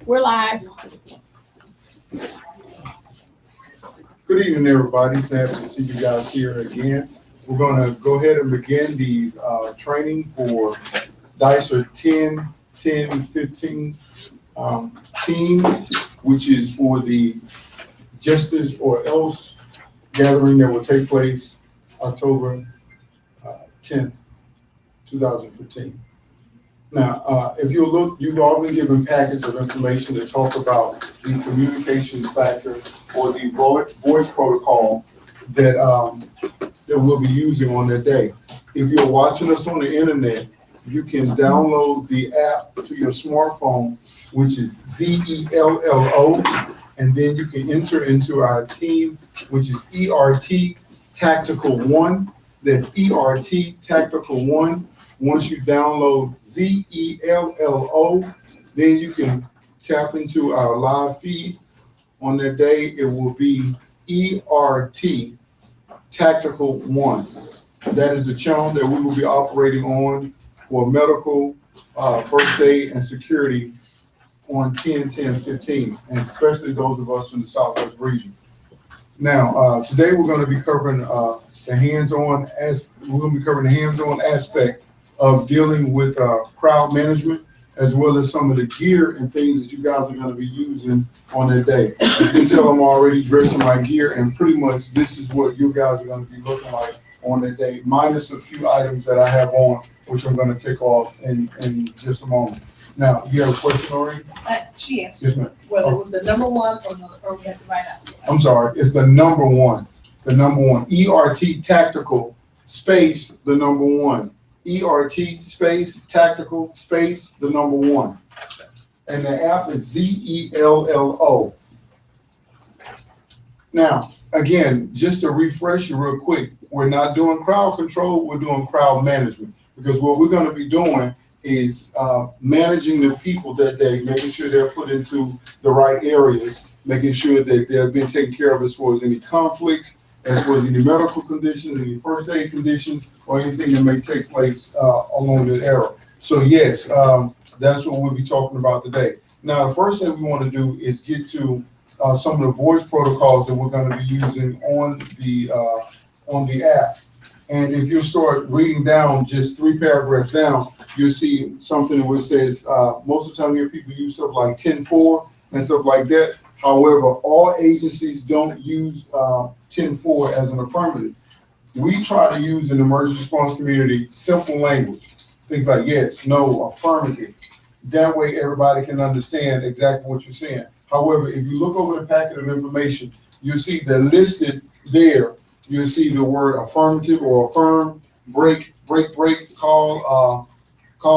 We're live. Good evening, everybody. It's happy to see you guys here again. We're going to go ahead and begin the training for DICER 10-10-15 team, which is for the Justice or Else gathering that will take place October 10th, 2015. Now, if you look, you've all been given packets of information that talk about the communication factor or the voice protocol that that we'll be using on that day. If you're watching us on the internet, you can download the app to your smartphone, which is ZELLO, and then you can enter into our team, which is ERT Tactical 1. That's ERT Tactical 1. Once you download ZELLO, then you can tap into our live feed. On that day, it will be ERT Tactical 1. That is the channel that we will be operating on for medical, first aid, and security on 10-10-15, and especially those of us from the Southwest region. Now, today we're going to be covering the hands-on aspect of dealing with crowd management, as well as some of the gear and things that you guys are going to be using on that day. You can tell I'm already dressing my gear, and pretty much this is what you guys are going to be looking like on that day, minus a few items that I have on, which I'm going to take off in just a moment. Now, you have a question already? She asked Yes, ma'am. whether it was the number one or we had to write out. I'm sorry, it's the number one. The number one. ERT Tactical space, the number one. ERT space Tactical space, the number one. And the app is ZELLO. Now, again, just to refresh you real quick, we're not doing crowd control, we're doing crowd management. Because what we're going to be doing is managing the people that day, making sure they're put into the right areas, making sure that they're being taken care of as far as any conflicts, as far as any medical conditions, any first aid conditions, or anything that may take place along that area. So yes, that's what we'll be talking about today. Now, the first thing we want to do is get to some of the voice protocols that we're going to be using on the app. And if you start reading down just 3 paragraphs down, you'll see something where it says, most of the time you hear people use stuff like 10-4 and stuff like that. However, all agencies don't use 10-4 as an affirmative. We try to use in the emergency response community simple language, things like yes, no, affirmative. That way everybody can understand exactly what you're saying. However, if you look over the packet of information, you'll see that listed there, you'll see the word affirmative or affirm, break, call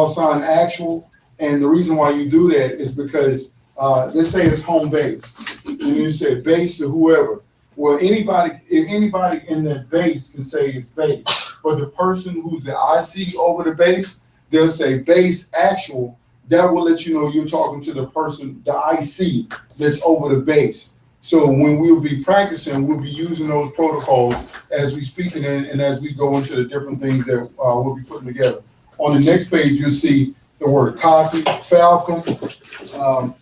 sign actual. And the reason why you do that is because let's say it's home base. And you say base to whoever. Well, if anybody in that base can say it's base, but the person who's the IC over the base, they'll say base actual. That will let you know you're talking to the person, the IC that's over the base. So when we'll be practicing, we'll be using those protocols as we speak and as we go into the different things that we'll be putting together. On the next page, you'll see the word copy, Falcon,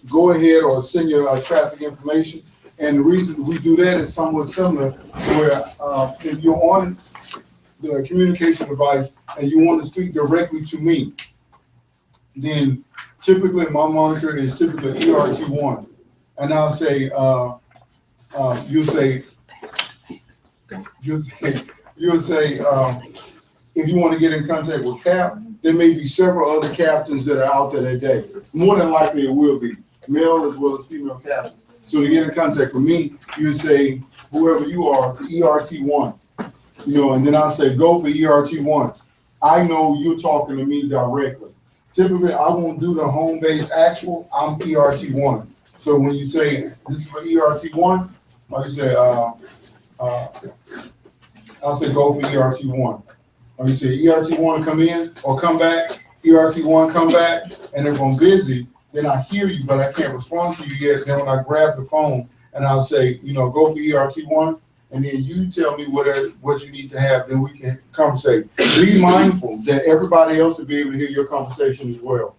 go ahead or send your traffic information. And the reason we do that is somewhat similar where if you're on the communication device and you want to speak directly to me, then typically my monitor is typically ERT1. And I'll say, you'll say, if you want to get in contact with Cap, there may be several other captains that are out there that day. More than likely it will be, male as well as female captains. So to get in contact with me, you say, whoever you are, to ERT1, and then I'll say, go for ERT1. I know you're talking to me directly. Typically, I won't do the home base actual, I'm ERT1. So when you say, this is for ERT1, I say, I'll say, go for ERT1. Or you say, ERT1 come in or come back, ERT1 come back, and if I'm busy, then I hear you, but I can't respond to you yet. Then when I grab the phone and I'll say, go for ERT1, and then you tell me what you need to have, then we can conversate. Be mindful that everybody else will be able to hear your conversation as well.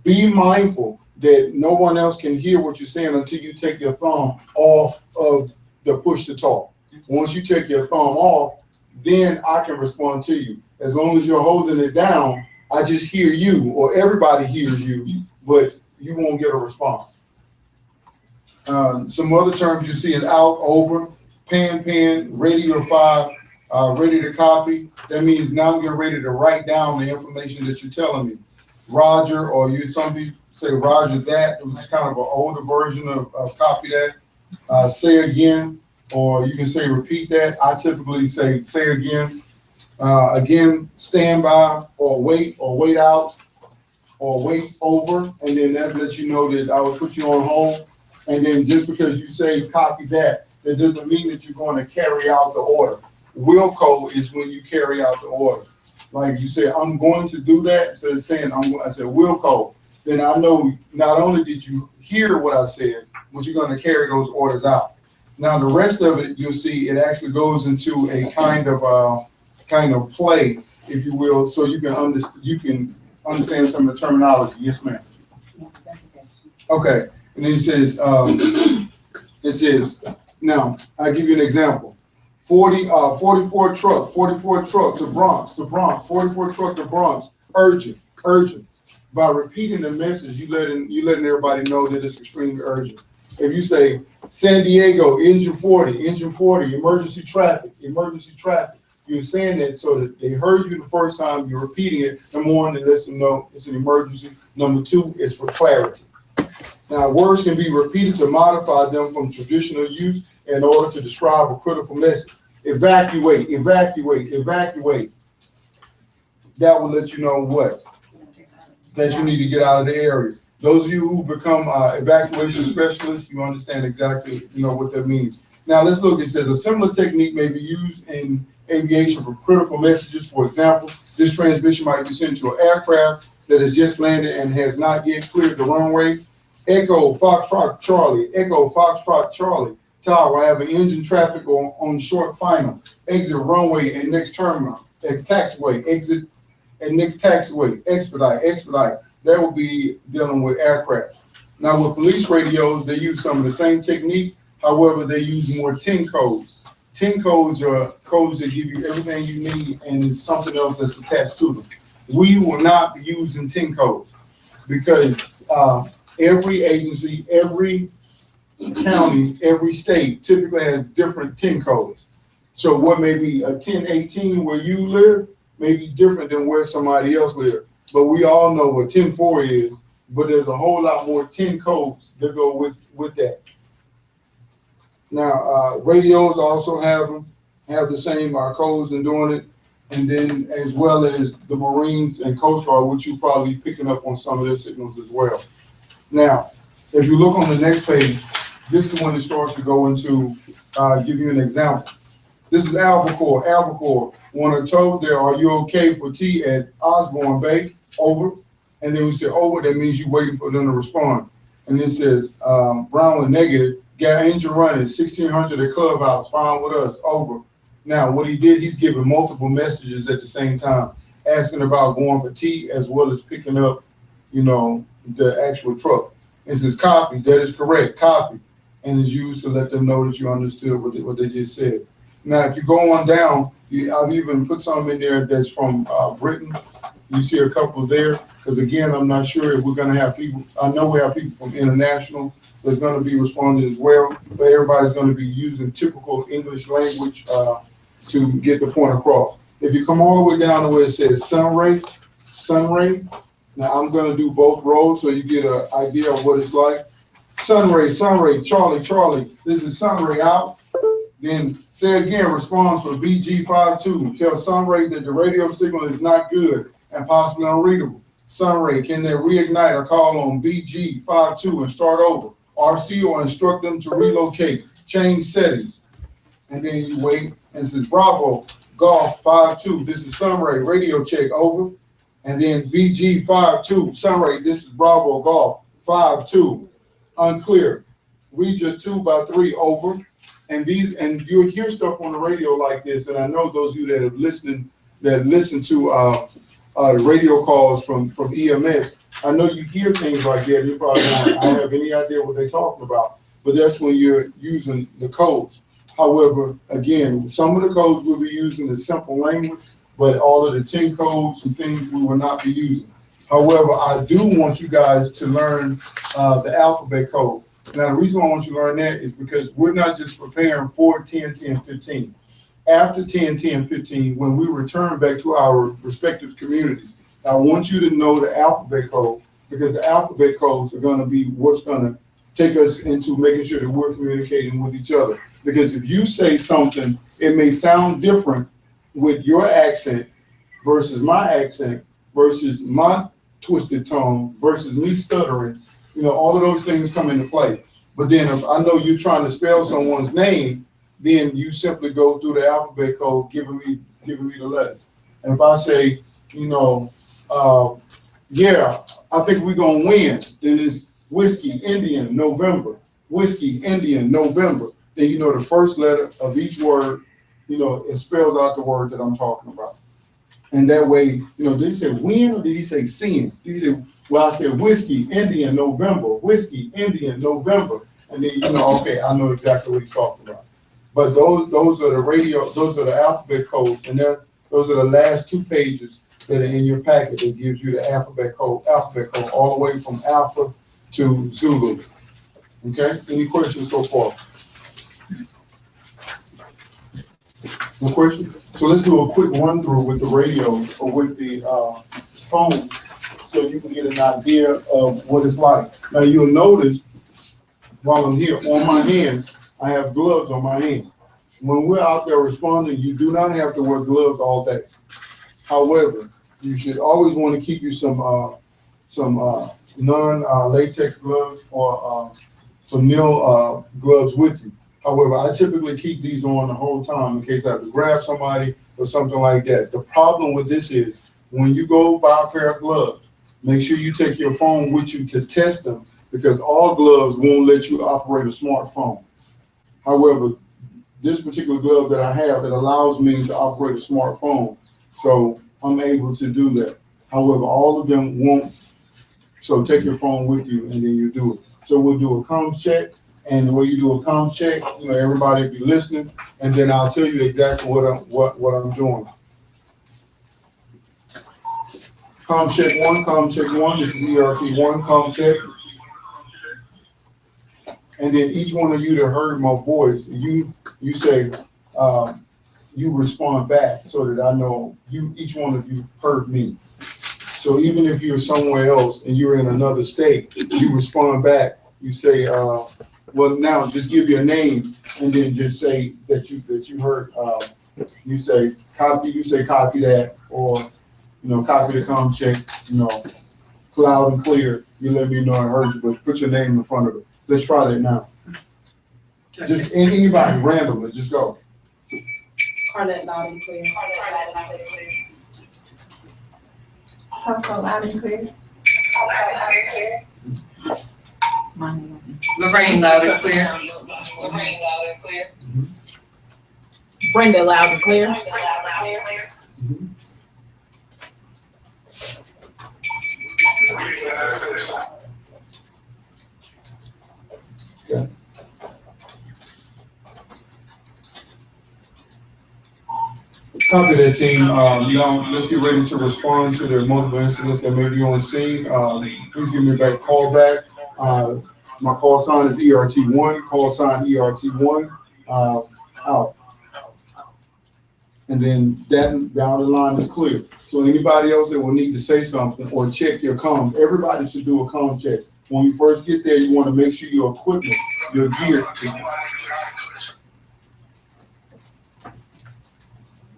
Be mindful that no one else can hear what you're saying until you take your thumb off of the push to talk. Once you take your thumb off, then I can respond to you. As long as you're holding it down, I just hear you, or everybody hears you, but you won't get a response. Some other terms you see is out, over, pen, ready or 5, ready to copy. That means now I'm getting ready to write down the information that you're telling me. Roger, or some people say Roger that, which is kind of an older version of copy that. Say again, or you can say repeat that. I typically say again. Again, stand by, or wait out, or wait over, and then that lets you know that I will put you on hold. And then just because you say copy that doesn't mean that you're going to carry out the order. Will code is when you carry out the order. Like you say, I'm going to do that, instead of saying I said will code. Then I know not only did you hear what I said, but you're going to carry those orders out. Now the rest of it, you'll see it actually goes into a kind of play, if you will, so you can understand some of the terminology. Yes, ma'am. Yeah, that's okay. Okay. And then it says, now I'll give you an example. 44 truck to Bronx, 44 truck to Bronx, urgent. By repeating the message, you letting everybody know that it's extremely urgent. If you say San Diego, engine 40, emergency traffic, you're saying that so that they heard you the first time, you're repeating it. Number one, it lets them know it's an emergency. Number two, it's for clarity. Now, words can be repeated to modify them from traditional use in order to describe a critical message. Evacuate. That will let you know what? That you need to get out of the area. Those of you who become evacuation specialists, you understand exactly, what that means. Now, let's look. It says a similar technique may be used in aviation for critical messages. For example, this transmission might be sent to an aircraft that has just landed and has not yet cleared the runway. Echo Foxtrot Charlie. Tower, I have an engine traffic on short final. Exit runway and next terminal. Taxiway. Exit and next taxiway. Expedite. That will be dealing with aircraft. Now with police radios, they use some of the same techniques. However, they use more 10 codes. 10 codes are codes that give you everything you need, and it's something else that's attached to them. We will not be using 10 codes because every agency, every county, every state typically has different 10 codes. So what may be a 1018 where you live may be different than where somebody else lives. But we all know what 10-4 is, but there's a whole lot more 10 codes that go with that. Now, radios also have the same codes in doing it. And then as well as the Marines and Coast Guard, which you probably picking up on some of their signals as well. Now, if you look on the next page, this is when it starts to go into, give you an example. This is Albacore. Want to tow there, are you okay for T at Osborne Bay? Over. And then we say over, that means you're waiting for them to respond. And it says, Brownland negative, got engine running, 1600 at Clubhouse, fine with us, over. Now, what he did, he's giving multiple messages at the same time, asking about going for T as well as picking up, the actual truck. It says copy, that is correct, copy, and is used to let them know that you understood what they just said. Now, if you go on down, I've even put some in there that's from Britain. You see a couple there, because again, I'm not sure if we're going to have people. I know we have people from international that's going to be responding as well, but everybody's going to be using typical English language to get the point across. If you come all the way down to where it says Sunray. Now I'm going to do both rows so you get an idea of what it's like. Sunray, Charlie. This is Sunray out. Then say again, response for BG52. Tell Sunray that the radio signal is not good and possibly unreadable. Sunray, can they reignite or call on BG52 and start over? RC or instruct them to relocate, change settings. And then you wait and it says Bravo, Golf 52. This is Sunray, radio check, over. And then BG52, Sunray, this is Bravo, Golf 52. Unclear. Read your 2x3, over. And you'll hear stuff on the radio like this. And I know those of you that listen to radio calls from EMS, I know you hear things like that, you probably don't have any idea what they're talking about, but that's when you're using the codes. However, again, some of the codes we'll be using is simple language, but all of the 10 codes and things we will not be using. However, I do want you guys to learn the alphabet code. Now, the reason I want you to learn that is because we're not just preparing for 10, 10, 15. After 10, 10, 15, when we return back to our respective communities, I want you to know the alphabet code, because the alphabet codes are going to be what's going to take us into making sure that we're communicating with each other. Because if you say something, it may sound different with your accent versus my accent versus my twisted tone versus me stuttering. You know, all of those things come into play. But then if I know you're trying to spell someone's name, then you simply go through the alphabet code, giving me the letters. And if I say, you know, yeah, I think we're gonna win, then it's whiskey, Indian, November, whiskey, Indian, November. Then you know the first letter of each word, you know, it spells out the word that I'm talking about. And that way, you know, did he say win or did he say sin? Did he say, well, I said whiskey, Indian, November, whiskey, Indian, November. And then, you know, okay, I know exactly what he's talking about. But those are the alphabet codes, and those are the last 2 pages that are in your packet that gives you the alphabet code all the way from Alpha to Zulu. Okay, any questions so far? No questions? So let's do a quick run through with the radio or with the phone so you can get an idea of what it's like. Now you'll notice while I'm here on my hands, I have gloves on my hands. When we're out there responding, you do not have to wear gloves all day. However, you should always want to keep you some non-latex gloves or some nil gloves with you. However, I typically keep these on the whole time in case I have to grab somebody or something like that. The problem with this is when you go buy a pair of gloves, make sure you take your phone with you to test them, because all gloves won't let you operate a smartphone. However, this particular glove that I have, it allows me to operate a smartphone. So I'm able to do that. However, all of them won't. So take your phone with you and then you do it. So we'll do a comms check. And the way you do a comms check, you know, everybody will be listening, and then I'll tell you exactly what I'm doing. Comms check one. This is ERT1, comms check. And then each one of you that heard my voice, you say, you respond back so that I know each one of you heard me. So even if you're somewhere else and you're in another state, you respond back. You say, well, now just give your name and then just say that you heard. You say copy that, or you know, copy the comm check. You know, loud and clear. You let me know I heard you, but put your name in front of it. Let's try that now. Just anybody randomly, just go. Carlet, loud and clear. Coco, loud and clear. Lorraine, loud and clear. Brenda, loud and clear. Yeah. Copy that, team. Now let's get ready to respond to the multiple incidents that may be on scene. Please give me a call back. My call sign is ERT1. Call sign ERT1. Out. And then that down the line is clear. So anybody else that will need to say something or check your comms, everybody should do a comm check. When you first get there, you want to make sure your equipment, your gear is.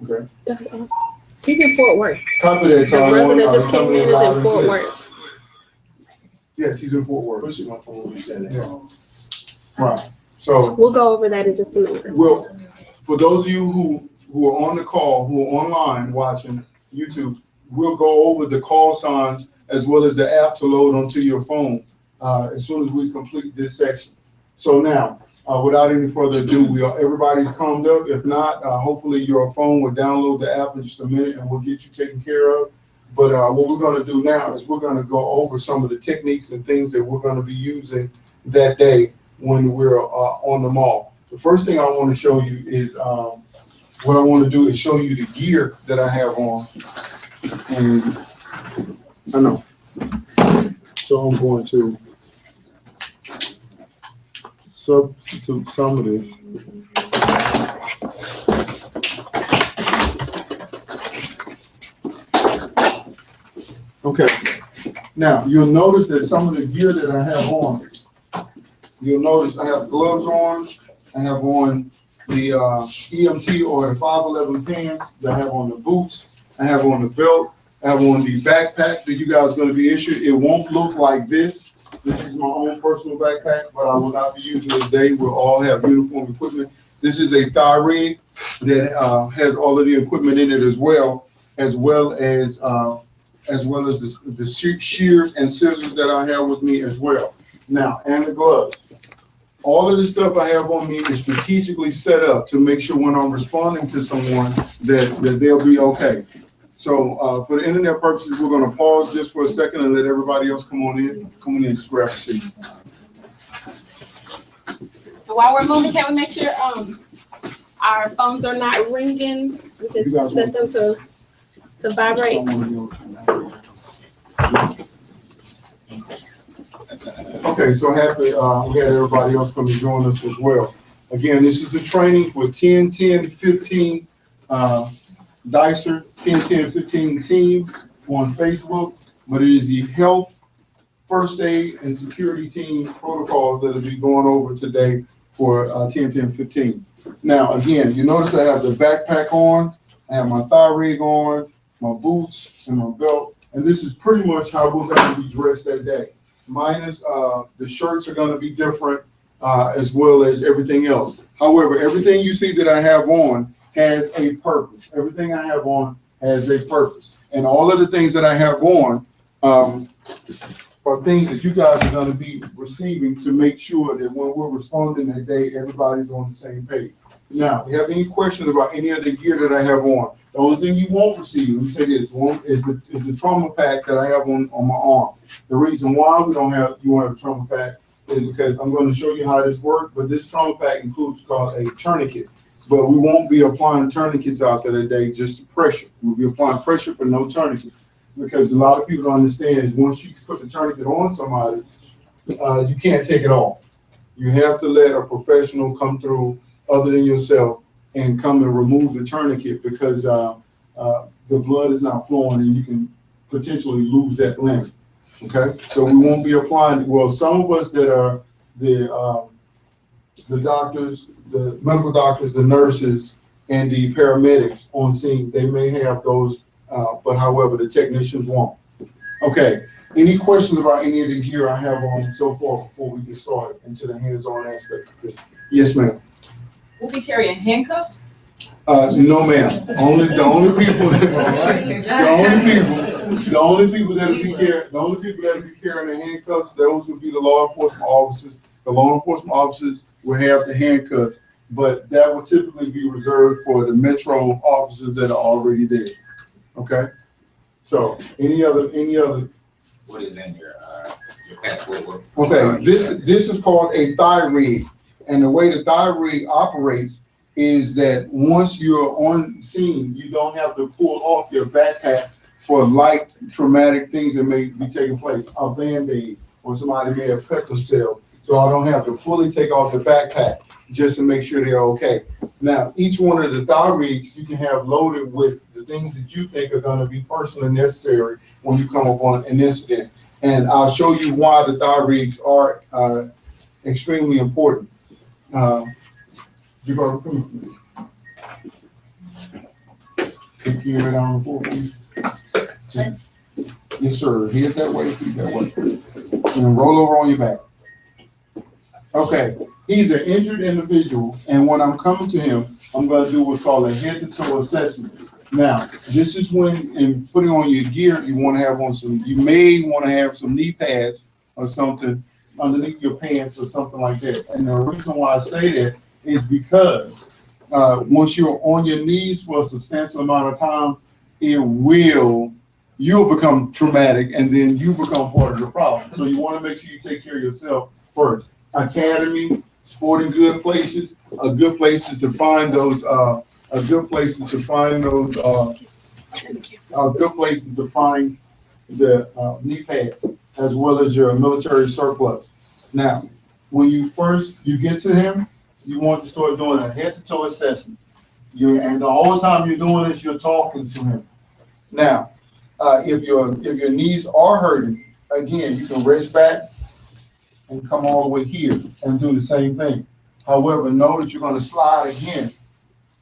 Okay. That's awesome. He's in Fort Worth. Copy that, The Tom. brother that just came in is in Fort Worth. Yes, he's in Fort Worth. Pushing my phone, we said it. Yeah. Right. So, We'll go over that in just a minute. well, for those of you who are on the call, who are online watching YouTube, we'll go over the call signs as well as the app to load onto your phone as soon as we complete this section. So now, without any further ado, everybody's calmed up. If not, hopefully your phone will download the app in just a minute and we'll get you taken care of. But what we're going to do now is we're going to go over some of the techniques and things that we're going to be using that day when we're on the mall. The first thing I want to show you is what I want to do is show you the gear that I have on. And I know. So I'm going to substitute some of this. Okay, now you'll notice that some of the gear that I have on, you'll notice I have gloves on, I have on the EMT or the 511 pants, I have on the boots, I have on the belt, I have on the backpack that you guys are going to be issued. It won't look like this. This is my own personal backpack, but I will not be using it today. We'll all have uniform equipment. This is a thigh rig that has all of the equipment in it as well as the shears and scissors that I have with me as well. Now, and the gloves. All of the stuff I have on me is strategically set up to make sure when I'm responding to someone that they'll be okay. So for the internet purposes, we're going to pause just for a second and let everybody else come on in. Come on in, just grab a seat. So while we're moving, can we make sure our phones are not ringing? We can set them to vibrate. Okay, so happy we had everybody else come and join us as well. Again, this is the training for 10, 10, 15 DICER 10, 10, 15 team on Facebook, but it is the health, first aid, and security team protocols that will be going over today for 10, 10, 15. Now, again, you notice I have the backpack on, I have my thigh rig on, my boots, and my belt, and this is pretty much how we're going to be dressed that day. Minus the shirts are going to be different as well as everything else. However, everything you see that I have on has a purpose. Everything I have on has a purpose. And all of the things that I have on are things that you guys are going to be receiving to make sure that when we're responding that day, everybody's on the same page. Now, if you have any questions about any of the gear that I have on, the only thing you won't receive, let me say this, is the trauma pack that I have on my arm. The reason why you won't have a trauma pack is because I'm going to show you how this works, but this trauma pack includes called a tourniquet. But we won't be applying tourniquets out there today, just pressure. We'll be applying pressure for no tourniquet. Because a lot of people don't understand is once you put the tourniquet on somebody, you can't take it off. You have to let a professional come through other than yourself and come and remove the tourniquet because the blood is not flowing and you can potentially lose that limb. Okay, so we won't be applying. Well, some of us that are the doctors, the medical doctors, the nurses, and the paramedics on scene, they may have those, but however, the technicians won't. Okay, any questions about any of the gear I have on so far before we get started into the hands-on aspect of this? Yes, ma'am. We'll be carrying handcuffs? No, ma'am. The only people that'll be carrying the handcuffs, those would be the law enforcement officers. The law enforcement officers will have the handcuffs, but that will typically be reserved for the metro officers that are already there. Okay. So any other? What is in your passport? Okay. This is called a thigh rig, and the way the thigh rig operates is that once you're on scene, you don't have to pull off your backpack for light traumatic things that may be taking place. A Band-Aid or somebody may have cut themselves. So I don't have to fully take off the backpack just to make sure they're okay. Now, each one of the thigh rigs you can have loaded with the things that you think are going to be personally necessary when you come upon an incident. And I'll show you why the thigh rigs are extremely important. You go, come Can you hear it on the floor, please? Yes, sir. Head that way, feet that way. And roll over on your back. Okay. He's an injured individual, and when I'm coming to him, I'm going to do what's called a head-to-toe assessment. Now, this is when, in putting on your gear, you want to have on some, you may want to have some knee pads or something underneath your pants or something like that. And the reason why I say that is because once you're on your knees for a substantial amount of time, it will you'll become traumatic and then you become part of the problem. So you want to make sure you take care of yourself first. Academy, sporting good places, a good places to find those, a good places to find those, a good places to find the knee pads as well as your military surplus. Now, when you get to him, you want to start doing a head-to-toe assessment. And the whole time you're doing this, you're talking to him. Now, if your knees are hurting, again, you can rest back and come all the way here and do the same thing. However, know that you're going to slide again,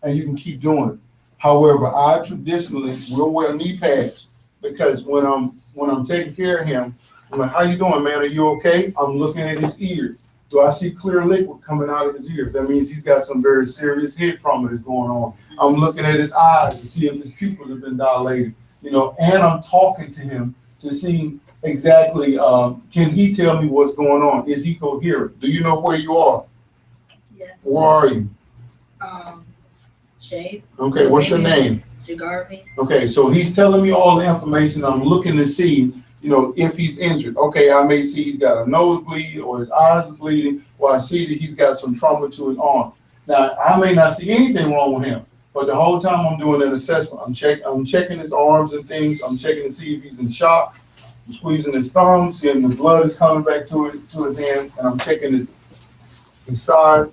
and you can keep doing it. However, I traditionally will wear knee pads because when I'm taking care of him, I'm like, "How you doing, man? Are you okay?" I'm looking at his ears. Do I see clear liquid coming out of his ears? That means he's got some very serious head trauma that's going on. I'm looking at his eyes to see if his pupils have been dilated, and I'm talking to him to see exactly, can he tell me what's going on? Is he coherent? Do you know where you are? Yes. Where are you? Shade. Okay, what's your name? Jagarvi. Okay, so he's telling me all the information. I'm looking to see, if he's injured. Okay, I may see he's got a nosebleed or his eyes are bleeding, or I see that he's got some trauma to his arm. Now, I may not see anything wrong with him, but the whole time I'm doing an assessment, I'm checking his arms and things. I'm checking to see if he's in shock. I'm squeezing his thumb, seeing the blood is coming back to his hand, and I'm checking his side.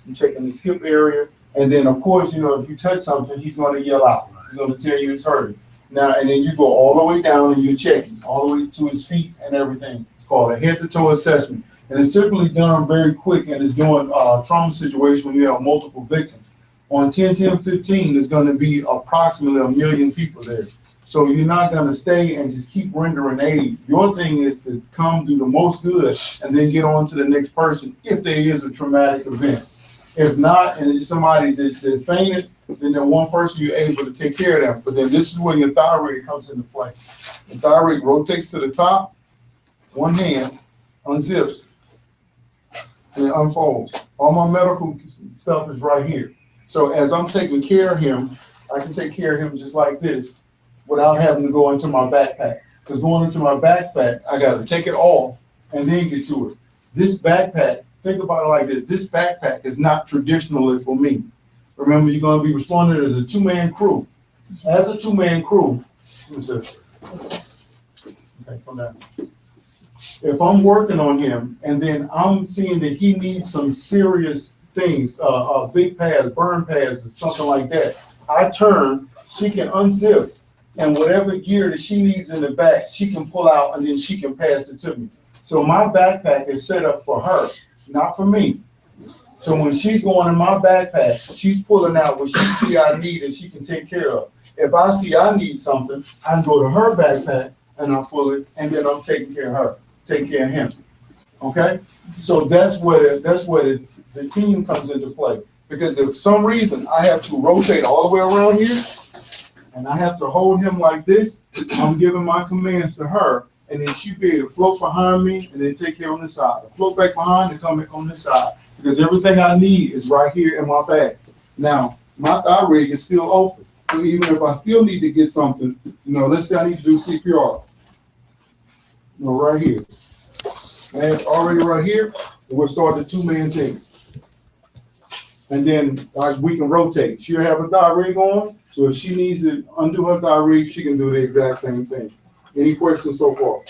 I'm checking his hip area. And then, of course, if you touch something, he's going to yell out. He's going to tell you it's hurting. Now, and then you go all the way down and you check all the way to his feet and everything. It's called a head-to-toe assessment. And it's typically done very quick, and it's doing trauma situation when you have multiple victims. On 10-10-15, there's going to be approximately 1 million people there. So you're not going to stay and just keep rendering aid. Your thing is to come do the most good and then get on to the next person if there is a traumatic event. If not, and it's somebody that fainted, then that one person you're able to take care of them. But then this is when your thyroid comes into play. The thyroid rotates to the top, one hand, unzips, and it unfolds. All my medical stuff is right here. So as I'm taking care of him, I can take care of him just like this without having to go into my backpack. Because going into my backpack, I got to take it off and then get to it. This backpack, think about it like this. This backpack is not traditionally for me. Remember, you're going to be responding as a two-man crew. As a two-man crew, okay, come down. If I'm working on him and then I'm seeing that he needs some serious things, big pads, burn pads, or something like that, I turn, she can unzip, and whatever gear that she needs in the back, she can pull out and then she can pass it to me. So my backpack is set up for her, not for me. So when she's going in my backpack, she's pulling out what she see I need and she can take care of. If I see I need something, I can go to her backpack and I'll pull it, and then I'm taking care of her, taking care of him. Okay? So that's where the team comes into play. Because if for some reason I have to rotate all the way around here and I have to hold him like this, I'm giving my commands to her, and then she'll be able to float behind me and then take care on this side. Float back behind and come back on this side. Because everything I need is right here in my bag. Now, my thyroid is still open. So even if I still need to get something, let's say I need to do CPR. Right here. And it's already right here. We'll start the two-man team. And then we can rotate. She'll have a thyroid going. So if she needs to undo her thyroid, she can do the exact same thing. Any questions so far?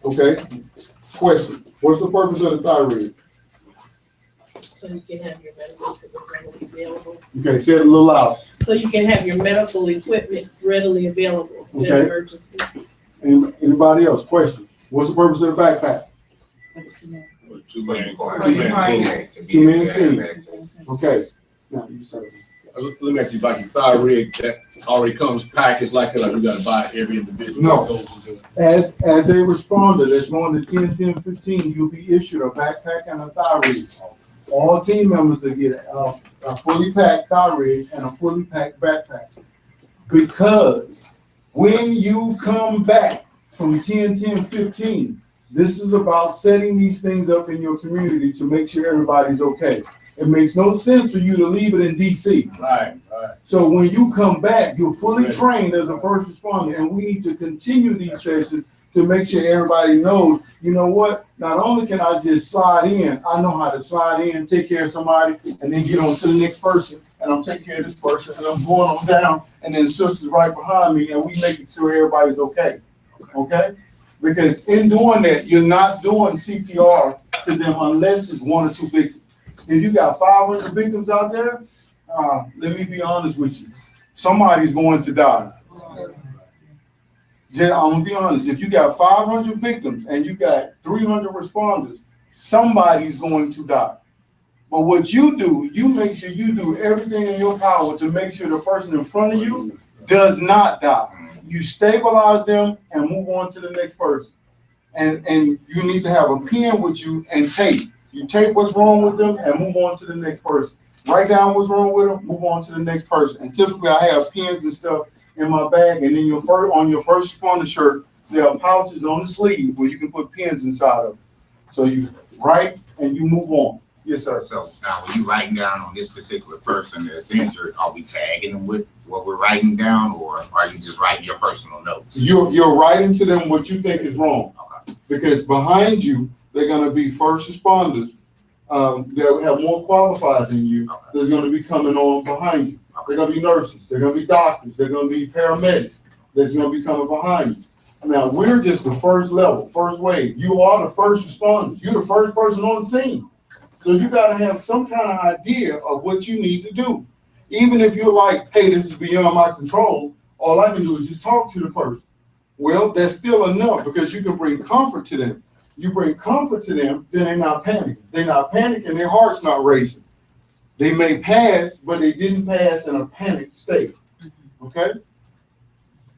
Okay. Question. What's the purpose of the thyroid? So you can have your medical equipment readily available. Okay, say it a little loud. So you can have your medical equipment readily available in an emergency. Anybody else? Question. What's the purpose of the backpack? Two-man team. Okay. Now you start. Let me ask you about your thyroid that already comes packaged like that, like you gotta buy every individual. No. As a responder that's going to 10-10-15, you'll be issued a backpack and a thyroid. All team members will get a fully packed thyroid and a fully packed backpack. Because when you come back from 10-10-15, this is about setting these things up in your community to make sure everybody's okay. It makes no sense for you to leave it in DC. Right. So when you come back, you're fully Right. trained as a first responder, and we need to continue these sessions to make sure everybody knows, you know what, not only can I just slide in, I know how to slide in, take care of somebody, and then get on to the next person, and I'm taking care of this person, and I'm going on down, and then the sister's right behind me, and we make it sure everybody's okay, okay? Because in doing that, you're not doing CPR to them unless it's 1 or 2 victims. If you got 500 victims out there, let me be honest with you, somebody's going to die. I'm gonna be honest, if you got 500 victims and you got 300 responders, somebody's going to die. But what you do, you make sure you do everything in your power to make sure the person in front of you does not die. You stabilize them and move on to the next person. And you need to have a pen with you and tape. You tape what's wrong with them and move on to the next person. Write down what's wrong with them, move on to the next person. And typically I have pens and stuff in my bag, and then on your first responder shirt, there are pouches on the sleeve where you can put pens inside of it. So you write and you move on. Yes, sir. So now when you writing down on this particular person that's injured, are we tagging them with what we're writing down, or are you just writing your personal notes? You're writing to them what you think is wrong. Okay. Because behind you, they're gonna be first responders that have more qualified than you. Okay. That's gonna be coming on behind you. They're gonna be nurses, they're gonna be doctors, they're gonna be paramedics that's gonna be coming behind you. Now, we're just the first level, first wave. You are the first responders. You're the first person on the scene. So you gotta have some kind of idea of what you need to do. Even if you're like, hey, this is beyond my control, all I can do is just talk to the person. Well, that's still enough because you can bring comfort to them. You bring comfort to them, then they're not panicking. They're not panicking, their heart's not racing. They may pass, but they didn't pass in a panicked state. Okay?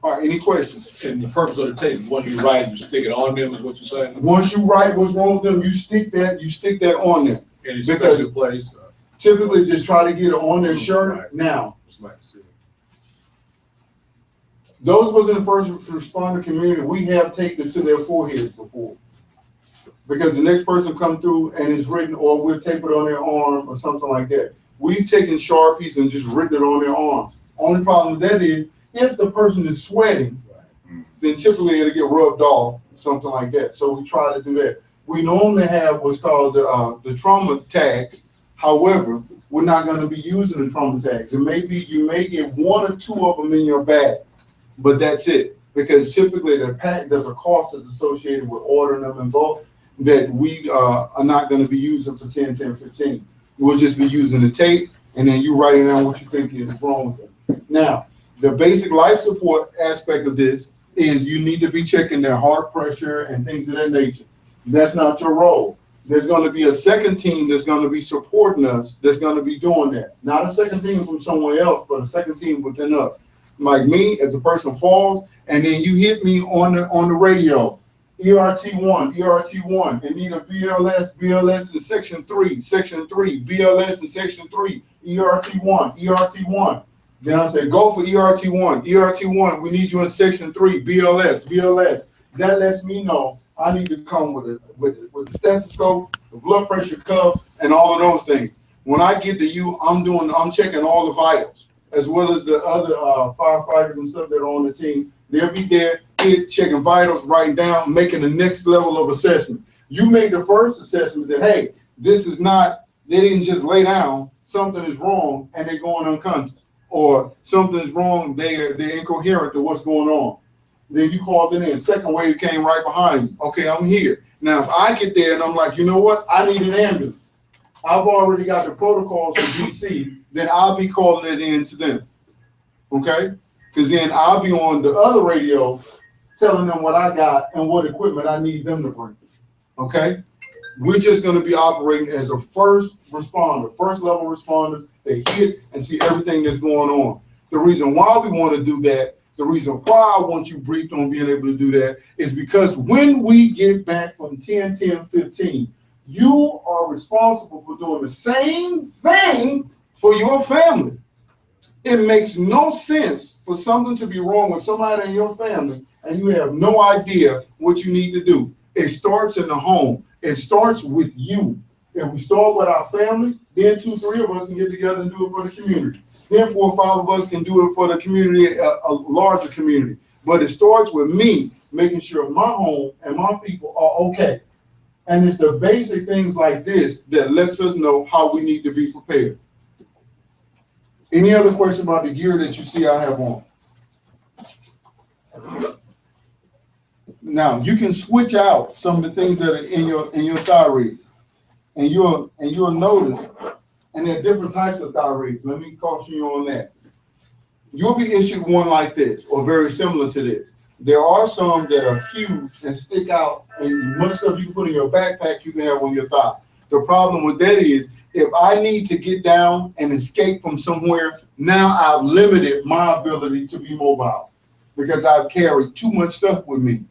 All right, any questions? And the purpose of the tape, once you write, you stick it on them, is what you're saying? Once you write what's wrong with them, you stick that on them. Any Because- special place? Typically, just try to get it on their shirt. Right. Now, Just like to see it. those was in the first responder community, we have taped it to their foreheads before. Because the next person come through and it's written, or we'll tape it on their arm or something like that. We've taken Sharpies and just written it on their arms. Only problem with that is, if the person is sweating, then typically it'll get rubbed off, something like that. So we try to do that. We normally have what's called the trauma tags. However, we're not going to be using the trauma tags. It may be, you may get 1 or 2 of them in your bag, but that's it. Because typically the pack, there's a cost that's associated with ordering them in bulk that we are not going to be using for 10, 10, 15. We'll just be using the tape, and then you writing down what you think is wrong with them. Now, the basic life support aspect of this is you need to be checking their heart pressure and things of that nature. That's not your role. There's going to be a second team that's going to be supporting us that's going to be doing that. Not a second team from somewhere else, but a second team within us. Like me, if the person falls, and then you hit me on the radio, ERT1, and need a BLS in section 3, BLS in section 3, ERT1. Then I say, go for ERT1, we need you in section 3, BLS. That lets me know I need to come with the stethoscope, the blood pressure cuff, and all of those things. When I get to you, I'm checking all the vitals, as well as the other firefighters and stuff that are on the team. They'll be there, checking vitals, writing down, making the next level of assessment. You make the first assessment that, hey, this is not, they didn't just lay down, something is wrong, and they're going unconscious. Or something is wrong, they're incoherent to what's going on. Then you called it in. Second wave came right behind you. Okay, I'm here. Now, if I get there and I'm like, you know what? I need an ambulance. I've already got the protocols from DC. Then I'll be calling it in to them. Okay? Because then I'll be on the other radio telling them what I got and what equipment I need them to bring. Okay? We're just going to be operating as a first responder, first level responders. They hit and see everything that's going on. The reason why we want to do that, the reason why I want you briefed on being able to do that is because when we get back from 10, 10, 15, you are responsible for doing the same thing for your family. It makes no sense for something to be wrong with somebody in your family and you have no idea what you need to do. It starts in the home. It starts with you. If we start with our families, then 2, 3 of us can get together and do it for the community. Then 4 or 5 of us can do it for the community, a larger community. But it starts with me making sure my home and my people are okay. And it's the basic things like this that lets us know how we need to be prepared. Any other question about the gear that you see I have on? Now you can switch out some of the things that are in your thyroid, and you'll notice, and there are different types of thyroids. Let me caution you on that. You'll be issued one like this, or very similar to this. There are some that are huge and stick out, and much stuff you can put in your backpack, you can have on your thigh. The problem with that is, if I need to get down and escape from somewhere, now I've limited my ability to be mobile because I've carried too much stuff with me.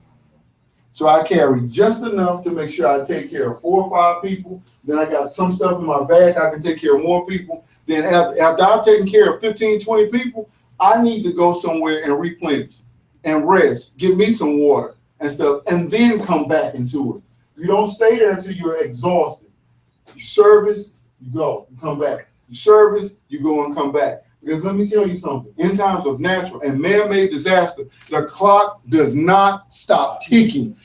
So I carry just enough to make sure I take care of 4 or 5 people. Then I got some stuff in my bag, I can take care of more people. Then after I've taken care of 15, 20 people, I need to go somewhere and replenish and rest, give me some water and stuff, and then come back into it. You don't stay there until you're exhausted. You service, you go, you come back. You service, you go and come back. Because let me tell you something, in times of natural and man-made disaster, the clock does not stop ticking.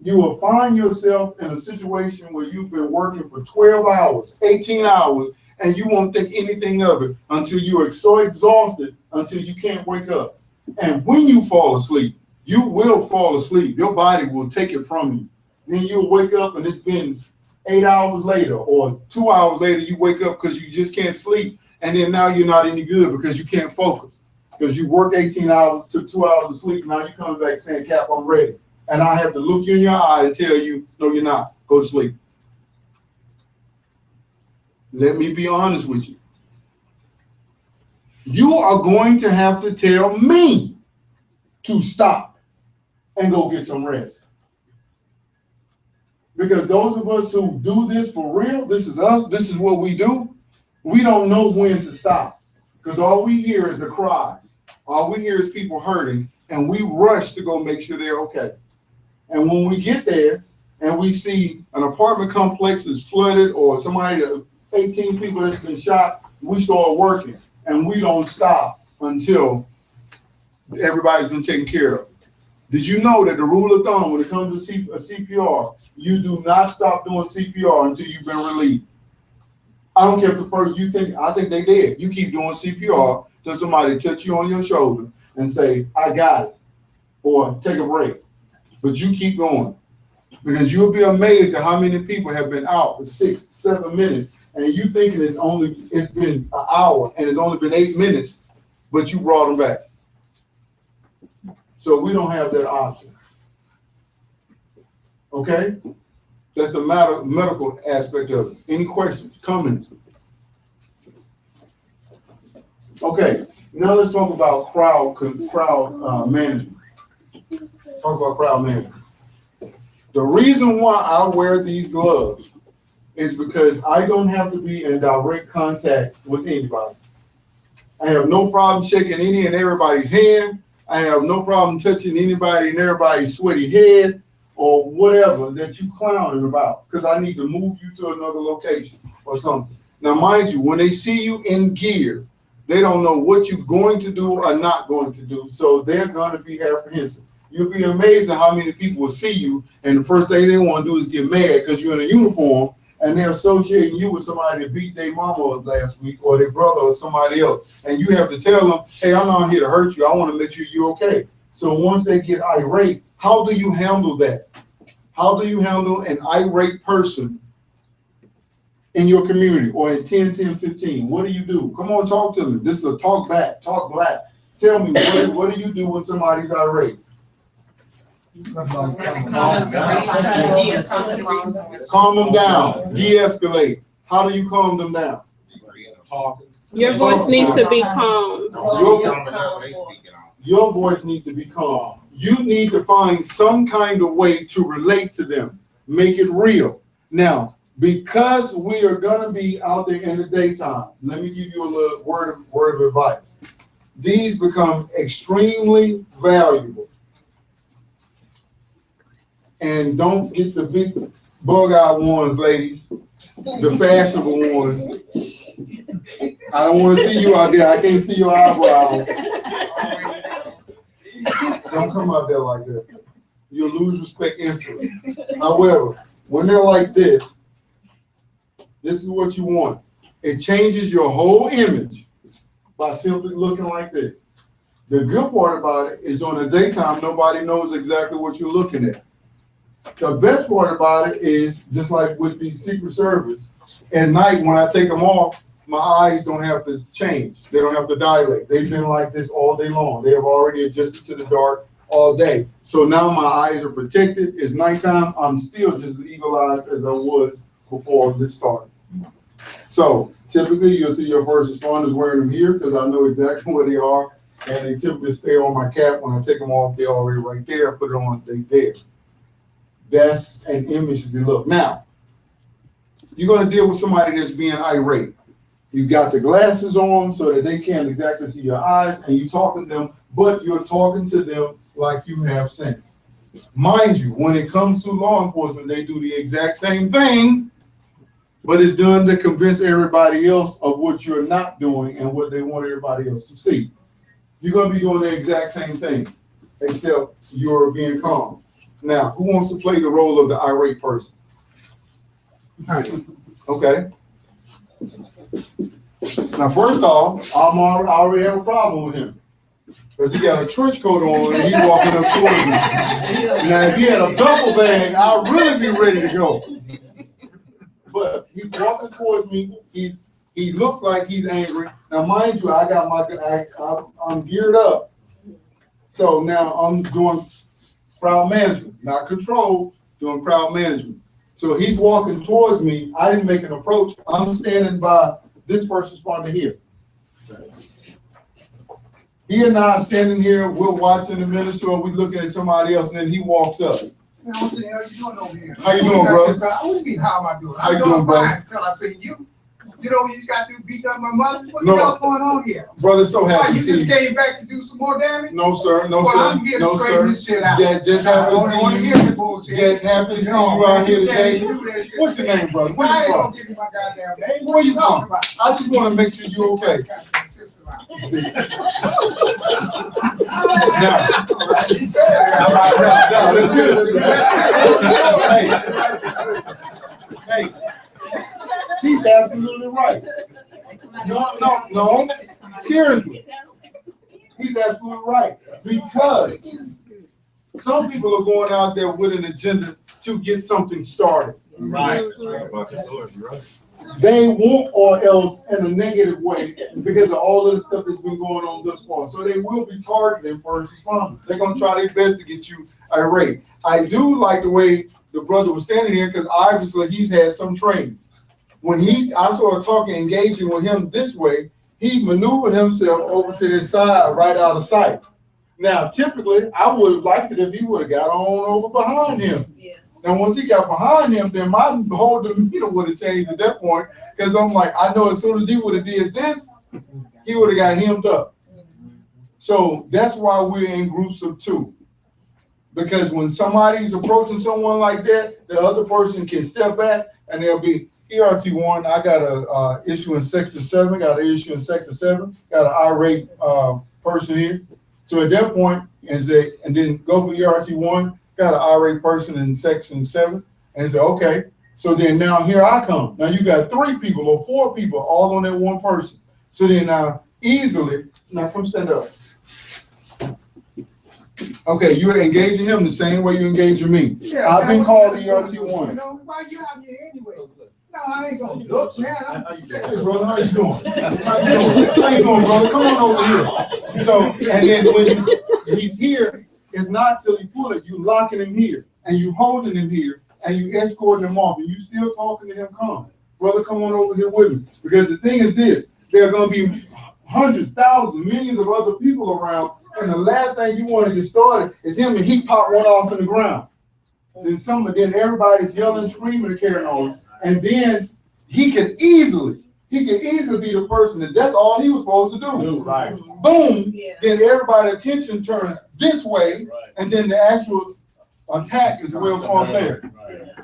You will find yourself in a situation where you've been working for 12 hours, 18 hours, and you won't think anything of it until you are so exhausted until you can't wake up. And when you fall asleep, you will fall asleep. Your body will take it from you. Then you'll wake up and it's been 8 hours later or 2 hours later, you wake up because you just can't sleep. And then now you're not any good because you can't focus. Because you worked 18 hours, took 2 hours of sleep, now you come back saying, Cap, I'm ready. And I have to look you in your eye and tell you, no, you're not. Go to sleep. Let me be honest with you. You are going to have to tell me to stop and go get some rest. Because those of us who do this for real, this is us, this is what we do, we don't know when to stop. Because all we hear is the cries. All we hear is people hurting, and we rush to go make sure they're okay. And when we get there and we see an apartment complex is flooded or somebody, 18 people that's been shot, we start working. And we don't stop until everybody's been taken care of. Did you know that the rule of thumb when it comes to CPR, you do not stop doing CPR until you've been relieved? I don't care if the person you think, I think they did. You keep doing CPR till somebody touch you on your shoulder and say, I got it, or take a break. But you keep going, because you'll be amazed at how many people have been out for 6, 7 minutes, and you thinking it's been an hour and it's only been 8 minutes, but you brought them back. So we don't have that option. Okay? That's the medical aspect of it. Any questions, comments? Okay, now let's talk about crowd management. Talk about crowd management. The reason why I wear these gloves is because I don't have to be in direct contact with anybody. I have no problem shaking any and everybody's hand. I have no problem touching anybody and everybody's sweaty head or whatever that you clowning about, because I need to move you to another location or something. Now, mind you, when they see you in gear, they don't know what you're going to do or not going to do, so they're going to be apprehensive. You'll be amazed at how many people will see you, and the first thing they want to do is get mad because you're in a uniform, and they're associating you with somebody that beat their mama last week or their brother or somebody else. And you have to tell them, hey, I'm not here to hurt you. I want to make sure you're okay. So once they get irate, how do you handle that? How do you handle an irate person in your community or in 10, 10, 15? What do you do? Come on, talk to me. This is a talk back, talk black. Tell me, what do you do when somebody's irate? Calm them Calm them down, de-escalate. How do you calm them down? Your voice needs to be calm. Your voice needs to be calm. You need to find some kind of way to relate to them. Make it real. Now, because we are going to be out there in the daytime, let me give you a little word of advice. These become extremely valuable. And don't get the bug-eyed ones, ladies, the fashionable ones. I don't want to see you out there. I can't see your eyebrows. Don't come out there like that. You'll lose respect instantly. However, when they're like this is what you want. It changes your whole image by simply looking like this. The good part about it is on the daytime, nobody knows exactly what you're looking at. The best part about it is, just like with the Secret Service, at night when I take them off, my eyes don't have to change. They don't have to dilate. They've been like this all day long. They have already adjusted to the dark all day. So now my eyes are protected. It's nighttime. I'm still just as eagle-eyed as I was before this started. So typically you'll see your first responders wearing them here because I know exactly where they are. And they typically stay on my cap. When I take them off, they're already right there. I put it on, they there. That's an image to look. Now, you're going to deal with somebody that's being irate. You got your glasses on so that they can't exactly see your eyes, and you're talking to them, but you're talking to them like you have sense. Mind you, when it comes to law enforcement, they do the exact same thing, but it's done to convince everybody else of what you're not doing and what they want everybody else to see. You're going to be doing the exact same thing, except you're being calm. Now, who wants to play the role of the irate person? Okay. Now, first off, I already have a problem with him because he got a trench coat on and he's walking up towards me. Now, if he had a duffel bag, I'd really be ready to go. But he's walking towards me. He looks like he's angry. Now, mind you, I'm geared up. So now I'm doing crowd management, not control, doing crowd management. So he's walking towards me. I didn't make an approach. I'm standing by this first responder here. He and I are standing here, we're watching the minister, or we're looking at somebody else, and then he walks up. Man, what the hell you doing over here? How you doing, bro? What do you mean, how am I doing? How you I'm doing, bro? fine until I see you. You know, you got to beat up my mother. What No. the hell's going on here? Brother, so Why, happy to you see just you. came back to do some more damage? No, sir. No, Well, sir. I'm here to No, straighten sir. this shit out. Just happy to see you. Hear the bullshit. Just happy to see you No, out here you can't today. do that shit. What's your name, brother? Where I you ain't from? gonna give you my goddamn name. Where you talking from? about? I just want to make sure you're okay. See. Now, that's good. Hey, he's absolutely right. No, seriously. He's absolutely right. Because some people are going out there with an agenda to get something started. Right. They won't, or else in a negative way, because of all of the stuff that's been going on thus far. So they will be targeting first responders. They're going to try their best to get you irate. I do like the way the brother was standing here, because obviously he's had some training. When I saw talking, engaging with him this way, he maneuvered himself over to his side, right out of sight. Now, typically, I would have liked it if he would have got on over behind him. Yeah. And once he got behind him, then my whole demeanor would have changed at that point, because I'm like, I know as soon as he would have did this, he would have got hemmed up. So that's why we're in groups of two. Because when somebody's approaching someone like that, the other person can step back and they'll be, ERT1, I got a issue in Sector 7, got an issue in Sector 7, got an irate person here. So at that point, and then go for ERT1, got an irate person in Section 7, and say, okay, so then now here I come. Now you got 3 people or 4 people all on that one person. So then now easily, now come stand up. Okay, you're engaging him the same way you engaging me. Yeah, I've been man, called what- ERT1. You know, why you out here anyway? No, I ain't gonna look, man. Hey, brother, how you doing? How you doing, brother? Come on over here. So, and then when he's here, it's not till you pull it, you locking him here, and you holding him here, and you escorting him off, and you still talking to him, come. Brother, come on over here with me. Because the thing is this, there are gonna be hundreds, thousands, millions of other people around, and the last thing you want to get started is him, and he pop one off in the ground. Then everybody's yelling, screaming, and carrying on. And then he can easily be the person that's all he was supposed to do. Right. Boom, Yeah. then everybody's attention turns this way, Right. and then the actual attack is well crosshair.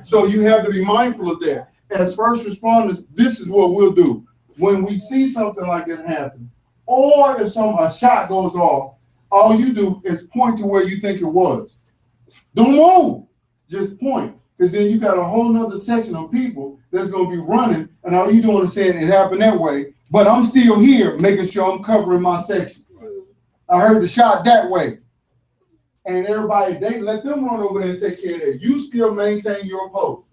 So you have to be mindful of that. As first responders, this is what we'll do. When we see something like that happen, or if a shot goes off, all you do is point to where you think it was. Don't move, just point. Because then you got a whole nother section of people that's gonna be running, and all you doing is saying it happened that way, but I'm still here making sure I'm covering my section. I heard the shot that way. And everybody, they let them run over there and take care of that. You still maintain your post.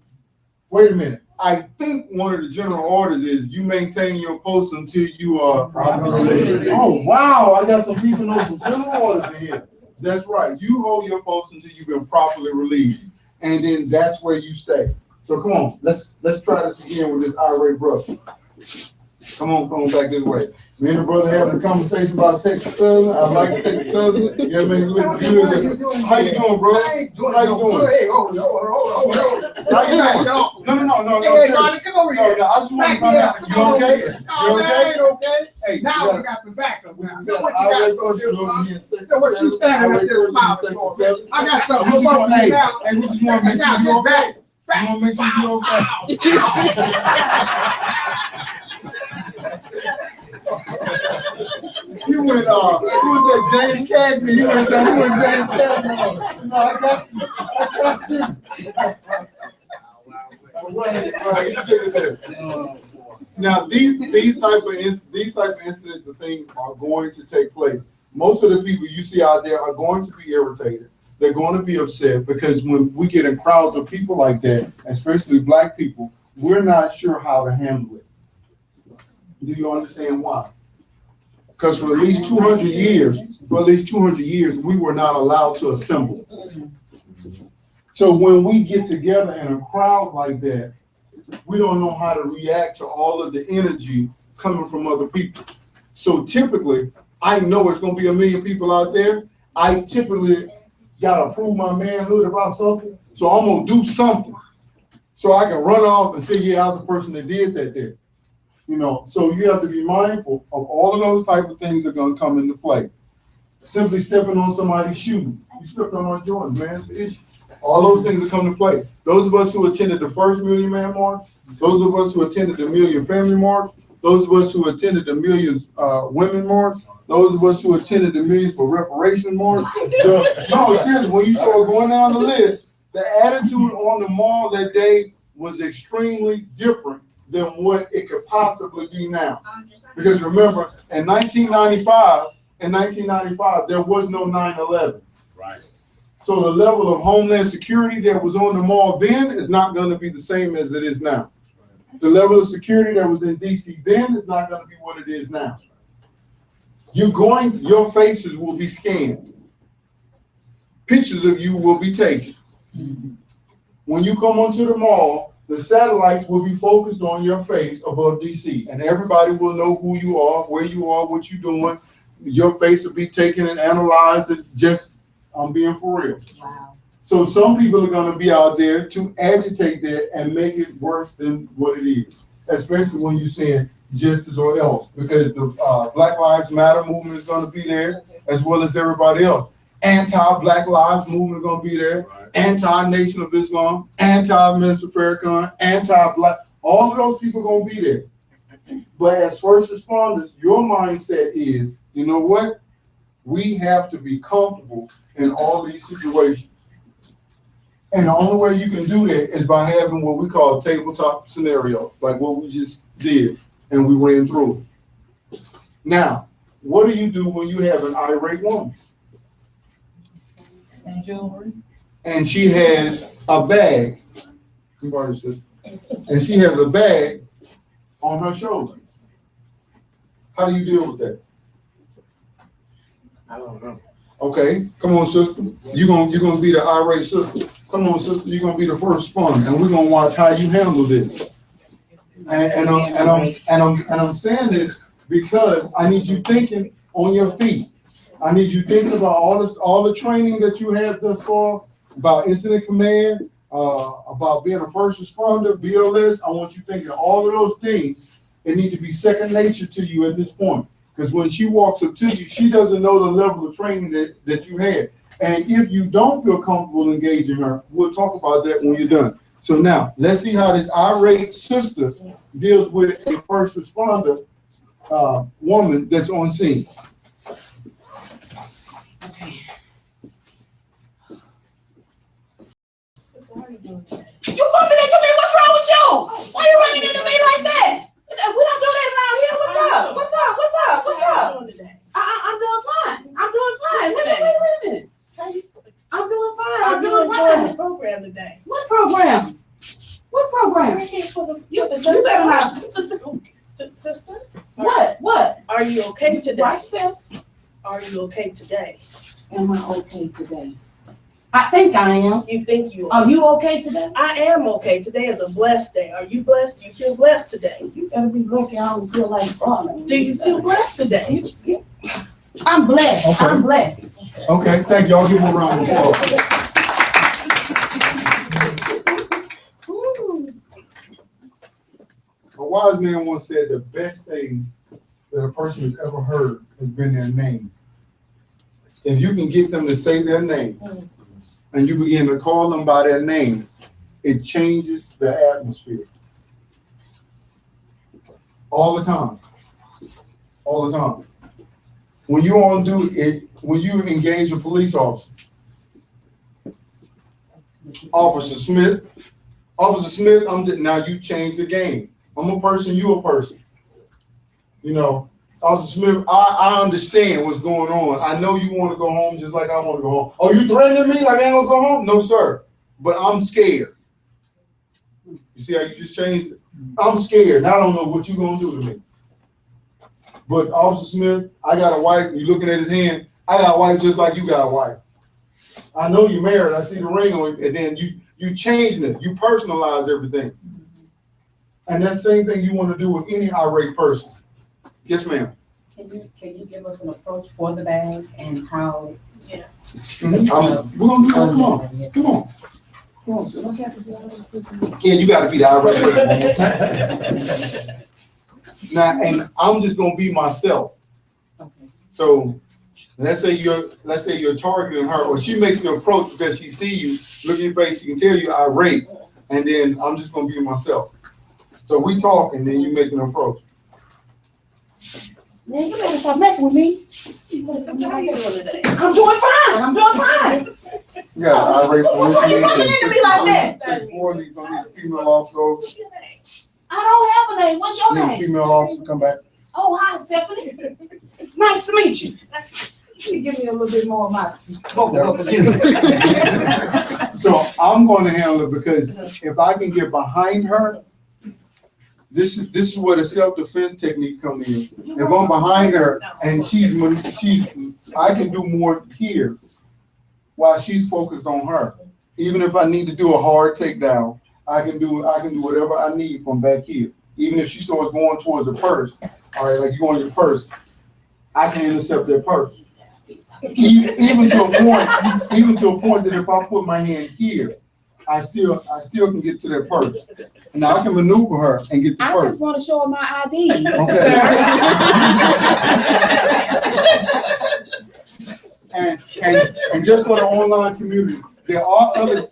Wait a minute. I think one of the general orders is you maintain your post until you are properly. Oh, wow. I got some people know some general orders in here. That's right. You hold your post until you've been properly relieved. And then that's where you stay. So come on, let's try this again with this irate brother. Come on back this way. Me and the brother having a conversation about Texas Southern. I like Texas Southern. Yeah, man, you look good. How you doing, bro? How you doing? Hey, hold on. How you doing? No. Hey, Ronnie, come over here. No, I just want to find out. You okay? No, that ain't okay. Hey, Now we got some backup. Now, what you got so good, huh? What you standing up there smiling for? I got something to work with now. Hey, we just want to make sure you okay. You want to make sure you okay. You went, who was that, James Cadney? You went James Cadney. No, I got you. Now, these type of incidents and things are going to take place. Most of the people you see out there are going to be irritated. They're going to be upset because when we get in crowds of people like that, especially black people, we're not sure how to handle it. Do you understand why? Because for at least 200 years, we were not allowed to assemble. So when we get together in a crowd like that, we don't know how to react to all of the energy coming from other people. So typically, I know it's going to be a million people out there. I typically got to prove my manhood about something. So I'm going to do something so I can run off and say, yeah, I was the person that did that there. You know, so you have to be mindful of all of those type of things that are going to come into play. Simply stepping on somebody's shoe. You stepped on my Jordans, man. It's the issue. All those things that come into play. Those of us who attended the first Million Man March, those of us who attended the Million Family March, those of us who attended the Millions Women March, those of us who attended the Millions for Reparation March. No, seriously, when you start going down the list, the attitude on the mall that day was extremely different than what it could possibly be now. Because remember, in 1995, there was no 9/11. Right. So the level of homeland security that was on the mall then is not going to be the same as it is now. The level of security that was in DC then is not going to be what it is now. Your faces will be scanned. Pictures of you will be taken. When you come onto the mall, the satellites will be focused on your face above DC, and everybody will know who you are, where you are, what you're doing. Your face will be taken and analyzed. And just, I'm being for real. Wow. So some people are going to be out there to agitate that and make it worse than what it is, especially when you're saying justice or else, because the Black Lives Matter movement is going to be there, as well as everybody else. Anti-Black Lives movement is going to be there. Anti-Nation of Islam, anti-Minister Farrakhan, anti-Black, all of those people are going to be there. But as first responders, your mindset is, you know what? We have to be comfortable in all these situations. And the only way you can do that is by having what we call tabletop scenarios, like what we just did, and we ran through it. Now, what do you do when you have an irate woman? And jewelry. And she has a bag, and she has a bag on her shoulder. How do you deal with that? I don't know. Okay, come on, sister. You're gonna be the irate sister. Come on, sister. You're gonna be the first spun, and we're gonna watch how you handle this. And I'm saying this because I need you thinking on your feet. I need you thinking about all the training that you have thus far, about incident command, about being a first responder, BLS. I want you thinking all of those things. It need to be second nature to you at this point. Because when she walks up to you, she doesn't know the level of training that you had. And if you don't feel comfortable engaging her, we'll talk about that when you're done. So now, let's see how this irate sister deals with a first responder woman that's on scene. You bumping into me? What's wrong with you? Why you running into me like that? We don't do that around here. What's up? What's up? What's up? What's up? I'm doing fine. I'm doing fine. Wait a minute. I'm doing fine. I'm doing fine. The program today. What program? What program? We're here for the, You better not. sister. What? Are you okay today? Right, Sam? Are you okay today? Am I okay today? I think I am. You think you are? Are you okay today? I am okay. Today is a blessed day. Are you blessed? You feel blessed today? You better be lucky I don't feel like crawling. Do you feel blessed today? I'm blessed. Okay. I'm blessed. Okay, thank you. I'll give her a round of applause. A wise man once said the best thing that a person has ever heard has been their name. If you can get them to say their name and you begin to call them by their name, it changes the atmosphere. All the time. All the time. When you on duty, when you engage a police officer, Officer Smith, now you change the game. I'm a person, you a person. You know, Officer Smith, I understand what's going on. I know you want to go home just like I want to go home. Oh, you threatening me like I ain't gonna go home? No, sir. But I'm scared. You see how you just changed it? I'm scared and I don't know what you're gonna do to me. But Officer Smith, I got a wife, you looking at his hand, I got a wife just like you got a wife. I know you married, I see the ring on it, and then you changing it, you personalize everything. And that same thing you want to do with any irate person. Yes, ma'am. Can you give us an approach for the bag and how? Yes. We're gonna do that. Come on. Sir. Yeah, you gotta be the irate person. Now, and I'm just gonna be myself. Okay. So let's say you're targeting her, or she makes the approach because she see you, look at your face, she can tell you irate, and then I'm just gonna be myself. So we talk, and then you make an approach. Man, you better stop messing with me. How are you doing today? I'm doing fine. I'm doing fine. Yeah, irate. Why you bumping into me like that? Before these female officers, I don't have a name. What's your go, name? female officer come back. Oh, hi, Stephanie. Nice to meet you. Can you give me a little bit more of my So I'm going to handle it because if I can get behind her, this is where the self-defense technique comes in. If I'm behind her and I can do more here while she's focused on her. Even if I need to do a hard takedown, I can do whatever I need from back here. Even if she starts going towards the purse, all right, like you going to your purse, I can intercept that purse. Even to a point that if I put my hand here, I still can get to that purse. And now I can maneuver her and get the I purse. just want to show her my ID. Okay. and just for the online community, there are other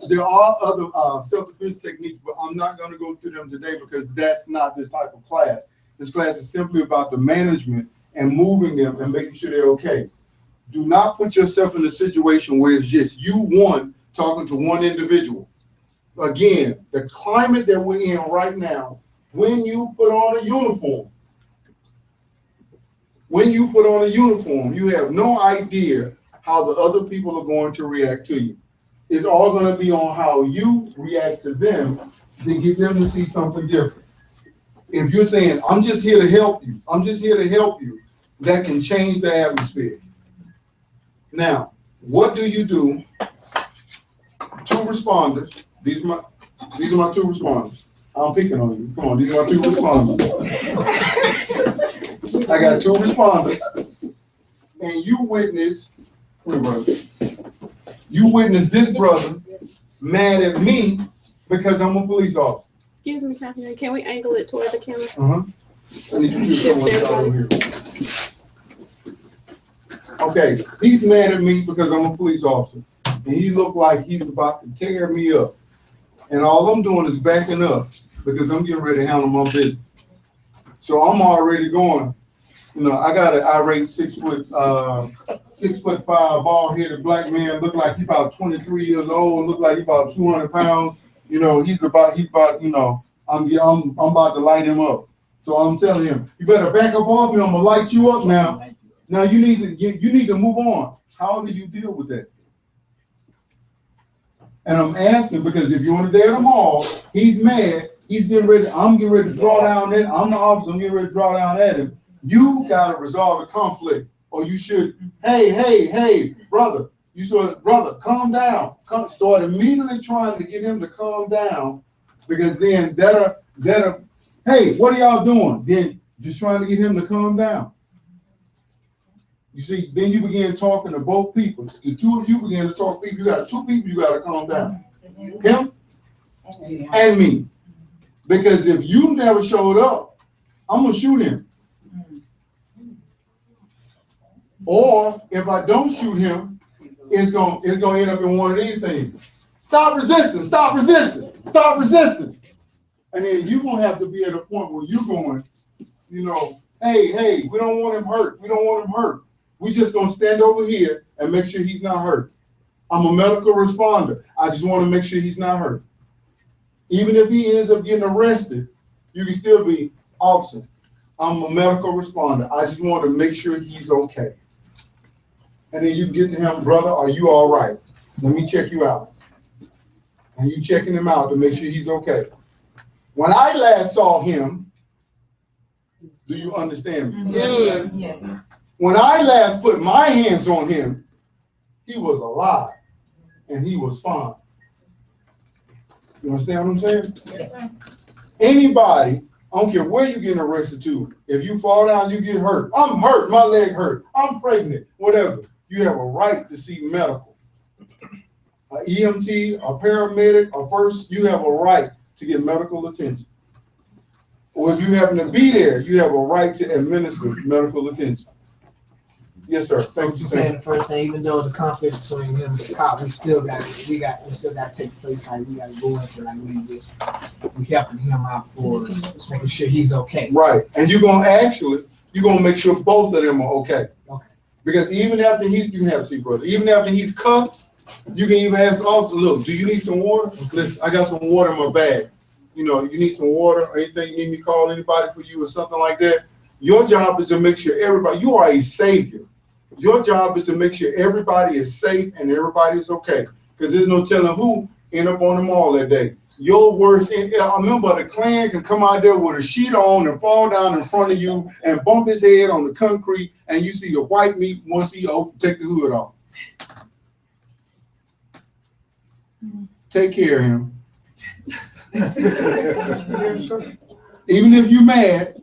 self-defense techniques, but I'm not going to go through them today because that's not this type of class. This class is simply about the management and moving them and making sure they're okay. Do not put yourself in a situation where it's just you one talking to one individual. Again, the climate that we're in right now, when you put on a uniform, you have no idea how the other people are going to react to you. It's all going to be on how you react to them to get them to see something different. If you're saying, I'm just here to help you, that can change the atmosphere. Now, what do you do? Two responders. These are my two responders. I'm picking on you. Come on, these are my two responders. I got two responders. And you witness this brother mad at me because I'm a police officer. Excuse me, Catherine, can we angle it toward the camera? I need you to do someone over here. Okay, he's mad at me because I'm a police officer, and he looked like he's about to tear me up. And all I'm doing is backing up because I'm getting ready to handle my business. So I'm already going. You know, I got an irate 6'5", bald-headed black man. Look like he about 23 years old. Look like he about 200 pounds. You know, he's about. You know, I'm about to light him up. So I'm telling him, you better back up off me. I'm gonna light you up now. Now you need to move on. How do you deal with that? And I'm asking because if you're on the day of the mall, he's mad. He's getting ready. I'm getting ready to draw down at. I'm the officer. I'm getting ready to draw down at him. You gotta resolve the conflict, or you should. Hey, brother. You should, brother, calm down. Start immediately trying to get him to calm down, because then that'll. Hey, what are y'all doing? Then just trying to get him to calm down. You see, then you begin talking to both people. The two of you begin to talk. You got two people. You got to calm down. Him and me, because if you never showed up, I'm gonna shoot him. Or if I don't shoot him, it's gonna end up in one of these things. Stop resisting, stop resisting, stop resisting. And then you're gonna have to be at a point where you're going, you know, hey, we don't want him hurt. We don't want him hurt. We just gonna stand over here and make sure he's not hurt. I'm a medical responder. I just want to make sure he's not hurt. Even if he ends up getting arrested, you can still be, officer, I'm a medical responder. I just want to make sure he's okay. And then you can get to him, brother, are you all right? Let me check you out. And you checking him out to make sure he's okay. When I last saw him, do you understand me? Yes. Yes. When I last put my hands on him, he was alive and he was fine. You understand what I'm saying? Yes, sir. Anybody, I don't care where you're getting arrested to, if you fall down, you get hurt. I'm hurt, my leg hurt, I'm pregnant, whatever. You have a right to see medical. An EMT, a paramedic, a first, you have a right to get medical attention. Or if you happen to be there, you have a right to administer medical attention. Yes, sir. Thank you. Saying the first thing, even though the conflict between him and the cop, we still got to take place. Like we got to go into like we helping him out for making sure he's okay. Right, and you're gonna make sure both of them are okay. Okay. Because even after you can have a seat, brother. Even after he's cuffed, you can even ask the officer, look, do you need some water? Listen, I got some water in my bag. You know, you need some water or anything, you need me to call anybody for you or something like that. Your job is to make sure everybody, you are a savior. Your job is to make sure everybody is safe and everybody is okay. Because there's no telling who end up on the mall that day. Your worst, I remember the Klan can come out there with a sheet on and fall down in front of you and bump his head on the concrete, and you see the white meat once he take the hood off. Take care of him. Even if you're mad,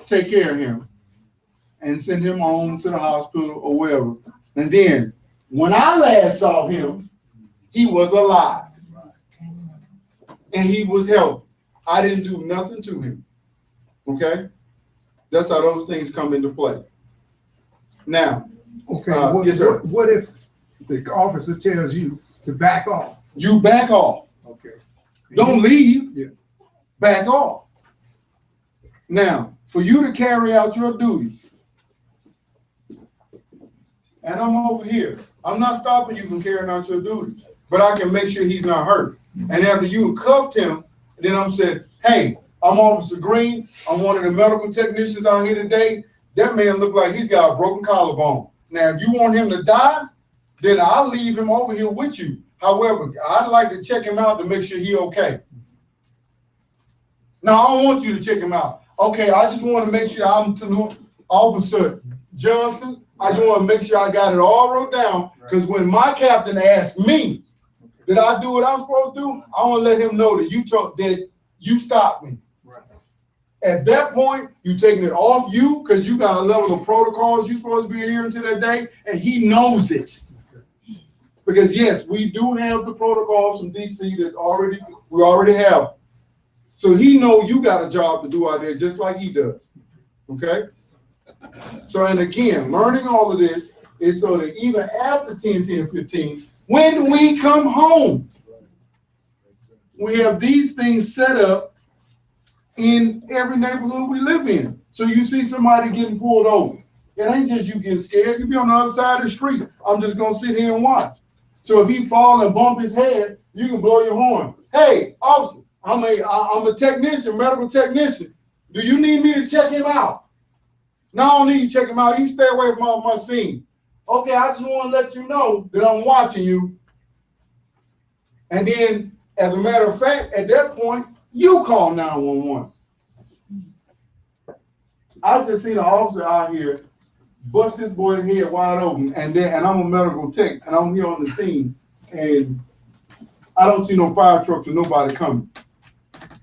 take care of him and send him home to the hospital or wherever. And then when I last saw him, he was alive and he was healthy. I didn't do nothing to him. Okay? That's how those things come into play. Now, okay, yes, sir. What if the officer tells you to back off? You back off. Okay. Don't leave. Yeah. Back off. Now, for you to carry out your duties, and I'm over here, I'm not stopping you from carrying out your duties, but I can make sure he's not hurt. And after you cuffed him, then I'm saying, hey, I'm Officer Green. I'm one of the medical technicians out here today. That man looked like he's got a broken collarbone. Now, if you want him to die, then I'll leave him over here with you. However, I'd like to check him out to make sure he's okay. No, I don't want you to check him out. Okay, I just want to make sure I'm to Officer Johnson. I just want to make sure I got it all wrote down, because when my captain asked me, did I do what I'm supposed to do? I want to let him know that you stopped me. Right. At that point, you taking it off you because you got a level of protocols you're supposed to be adhering to that day, and he knows it. Because yes, we do have the protocols from DC we already have. So he know you got a job to do out there just like he does. Okay? So, and again, learning all of this is so that even after 10, 10, 15, when we come home, we have these things set up in every neighborhood we live in. So you see somebody getting pulled over. It ain't just you getting scared. You be on the other side of the street. I'm just gonna sit here and watch. So if he fall and bump his head, you can blow your horn. Hey, officer, I'm a technician, medical technician. Do you need me to check him out? No, I don't need you to check him out. You stay away from my scene. Okay, I just want to let you know that I'm watching you. And then, as a matter of fact, at that point, you call 911. I just seen an officer out here bust this boy's head wide open, and I'm a medical tech, and I'm here on the scene, and I don't see no fire trucks or nobody coming.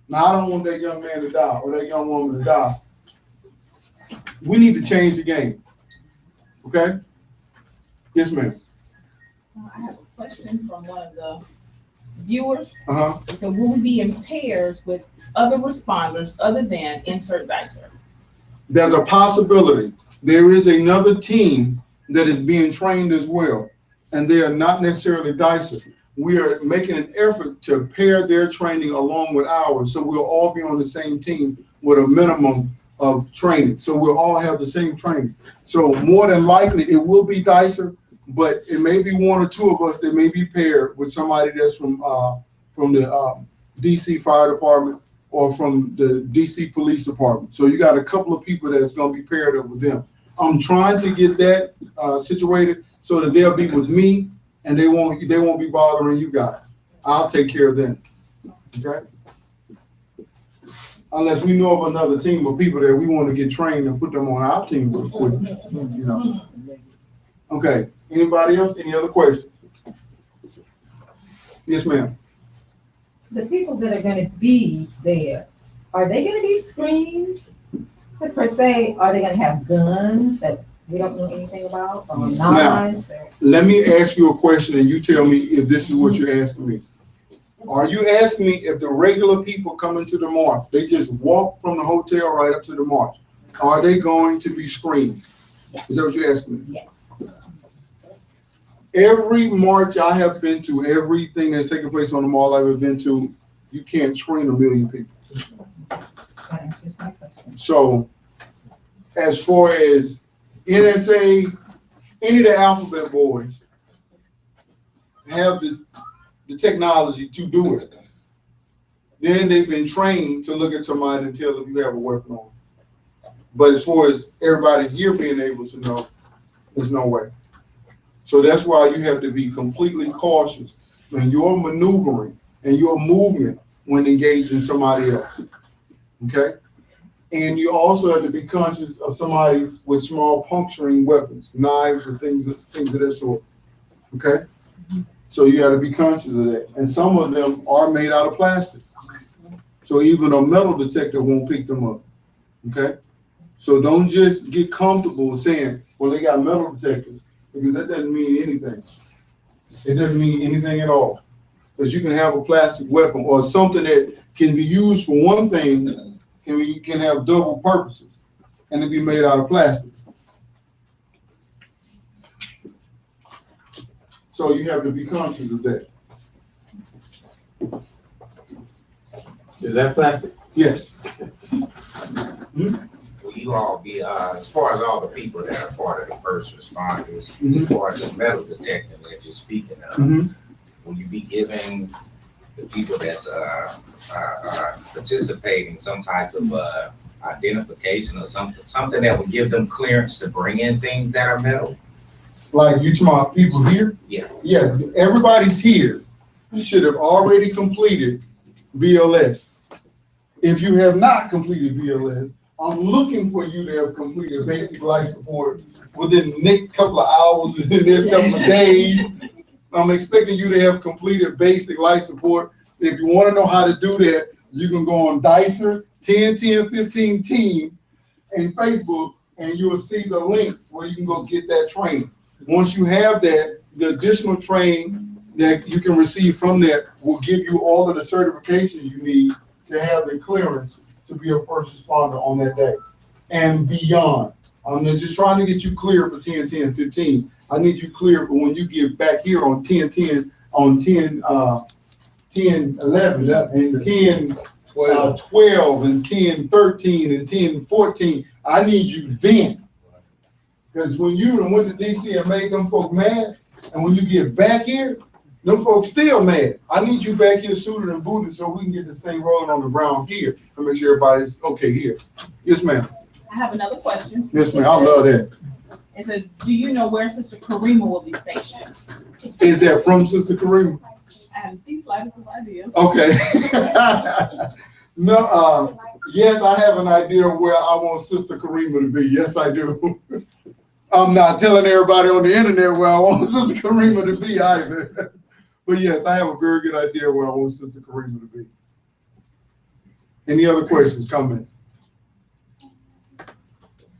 Now, I don't want that young man to die or that young woman to die. We need to change the game. Okay? Yes, ma'am. I have a question from one of the viewers. Uh-huh. So will we be in pairs with other responders other than insert DICER? There's a possibility. There is another team that is being trained as well, and they are not necessarily DICER. We are making an effort to pair their training along with ours, so we'll all be on the same team with a minimum of training. So we'll all have the same training. So more than likely, it will be DICER, but it may be one or two of us that may be paired with somebody that's from the DC Fire Department or from the DC Police Department. So you got a couple of people that's going to be paired up with them. I'm trying to get that situated so that they'll be with me and they won't be bothering you guys. I'll take care of them. Okay? Unless we know of another team of people that we want to get trained and put them on our team real quick, you know. Okay. Anybody else? Any other questions? Yes, ma'am. The people that are gonna be there, are they gonna be screened? So per se, are they gonna have guns that we don't know anything about, or knives? Let me ask you a question and you tell me if this is what you're asking me. Are you asking me if the regular people coming to the march, they just walk from the hotel right up to the march, are they going to be screened? Is that what you're asking me? Yes. Every march I have been to, everything that's taking place on the mall I've been to, you can't screen 1 million people. That answers my question. So as far as NSA, any of the alphabet boys have the technology to do it. Then they've been trained to look at somebody and tell them you have a weapon on. But as far as everybody here being able to know, there's no way. So that's why you have to be completely cautious when you're maneuvering and your movement when engaging somebody else. Okay? And you also have to be conscious of somebody with small puncturing weapons, knives or things of that sort. Okay? So you got to be conscious of that. And some of them are made out of plastic. So even a metal detector won't pick them up. Okay? So don't just get comfortable saying, well, they got metal detectors, because that doesn't mean anything. It doesn't mean anything at all. Because you can have a plastic weapon or something that can be used for one thing, can have double purposes, and it be made out of plastic. So you have to be conscious of that. Is that plastic? Yes. Will you all be, as far as all the people that are part of the first responders, as far as the metal detector that you're speaking of, will you be giving the people that's participating some type of identification or something that would give them clearance to bring in things that are metal? Like you talking about people here? Yeah. Yeah, everybody's here should have already completed BLS. If you have not completed BLS, I'm looking for you to have completed basic life support within the next couple of hours, within the next couple of days. I'm expecting you to have completed basic life support. If you want to know how to do that, you can go on DICER 101015 team and Facebook, and you will see the links where you can go get that training. Once you have that, the additional training that you can receive from that will give you all of the certifications you need to have the clearance to be a first responder on that day and beyond. I'm just trying to get you clear for 10, 10, 15. I need you clear for when you get back here on 10, 10, on 10, 10, 11, and 10, 12, and 10, 13, and 10, 14. I need you then. Because when you went to DC and made them folk mad, and when you get back here, them folks still mad. I need you back here suited and booted so we can get this thing rolling on the ground here and make sure everybody's okay here. Yes, ma'am. I have another question. Yes, ma'am. I love that. It says, do you know where Sister Karima will be stationed? Is that from Sister Karima? I have these slightest of ideas. Okay. No, yes, I have an idea of where I want Sister Karima to be. Yes, I do. I'm not telling everybody on the internet where I want Sister Karima to be either. But yes, I have a very good idea where I want Sister Karima to be. Any other questions, comments?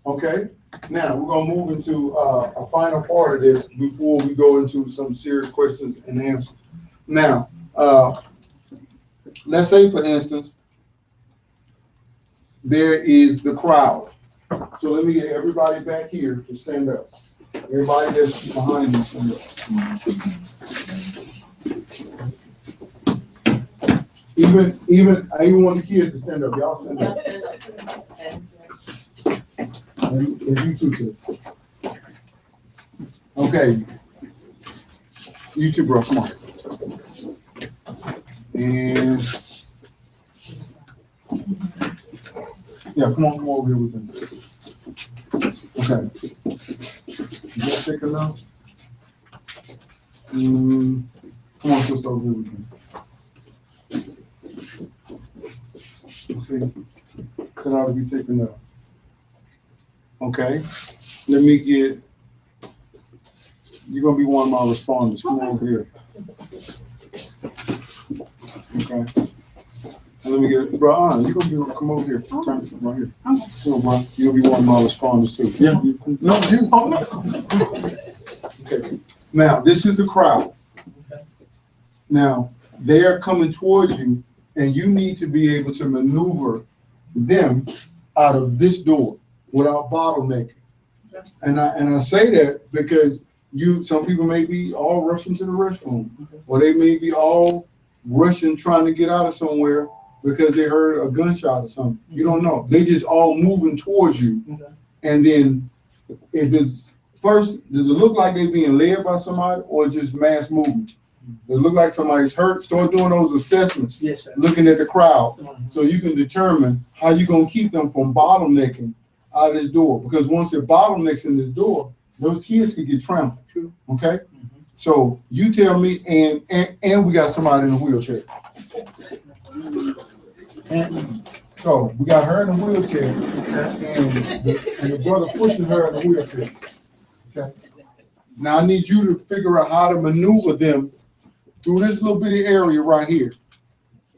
Okay, now we're gonna move into a final part of this before we go into some serious questions and answers. Now, let's say for instance, there is the crowd. So let me get everybody back here to stand up. Everybody that's behind me, stand up. Even I even want the kids to stand up. Y'all stand up. And you too, too. Okay. You too, bro. Come on. And yeah, come on over here with them. Okay. Is that thick enough? Come on, sister, over here with me. See, that ought to be thick enough. Okay. Let me get. You're gonna be one of my responders. Come on over here. Okay. And let me get, bro, you're gonna be, come over here. Turn right here. Come on, bro. You'll be one of my responders too. Yeah. No, you. Oh, no. Okay. Now, this is the crowd. Now, they are coming towards you, and you need to be able to maneuver them out of this door without bottlenecking. And I say that because some people may be all rushing to the restroom, or they may be all rushing trying to get out of somewhere because they heard a gunshot or something. You don't know. They just all moving towards you. And then does it look like they're being led by somebody or just mass movement? Does it look like somebody's hurt? Start doing those assessments. Yes, sir. Looking at the crowd, so you can determine how you're gonna keep them from bottlenecking out of this door. Because once it bottlenecks in this door, those kids could get trampled. True. Okay. So you tell me, and we got somebody in a wheelchair. So we got her in a wheelchair, and the brother pushing her in a wheelchair. Okay. Now I need you to figure out how to maneuver them through this little bitty area right here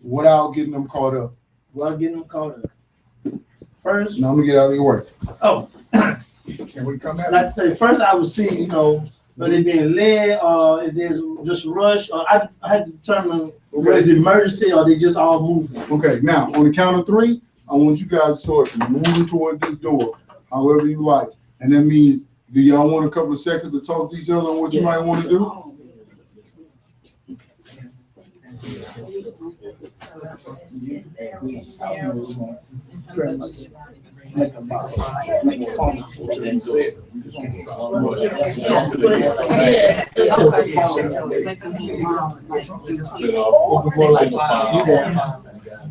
without getting them caught up. Without getting them caught up. First. Now I'm gonna get out of your way. Oh. Can we come out? Like I say, first I would see, are they being led or if there's just rush, or I had to determine whether it's emergency or they just all moving. Okay, now on the count of 3, I want you guys to start moving toward this door, however you like. And that means, do y'all want a couple of seconds to talk to each other on what you might want to do?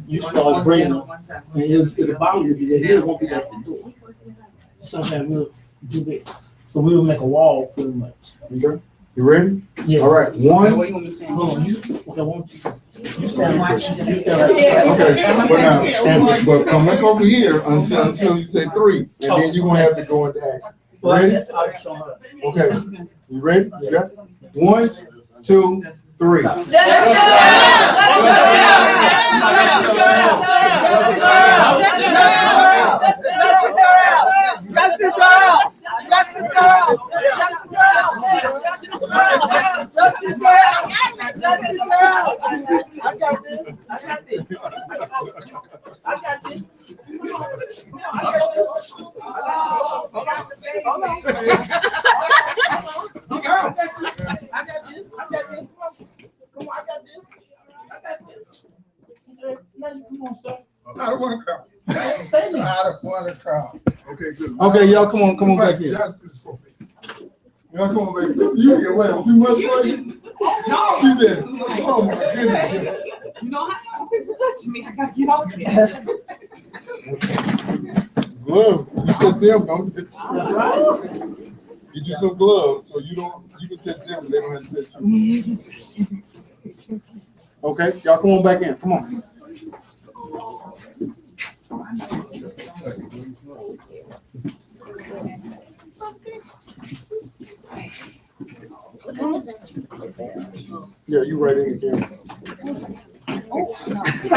You start bringing them, and if the bottom will be there, it won't be at the door. Sometimes we'll do this. So we'll make a wall pretty much. Okay. You ready? Yeah. All right. 1. Hold on, you stand right there. You stand Okay. But come back over here until you say 3, and then you're gonna have to go into action. Ready? Okay. You ready? You got it? 1, 2, 3. Justice Earl! Justice Earl! Justice Earl! Justice Earl! I got this. I got this. I got this. I don't want to come. I don't want to come. Okay, good. Okay, y'all, come on back here. Justice for me. Y'all come on back here. You get away with too much crazy. She said, oh my goodness. You know how people touching me, I gotta get over there. Gloves, you test them, don't you? Get you some gloves so you can test them and they don't have to test you. Okay, y'all come on back in, come on. Yeah, you right in again.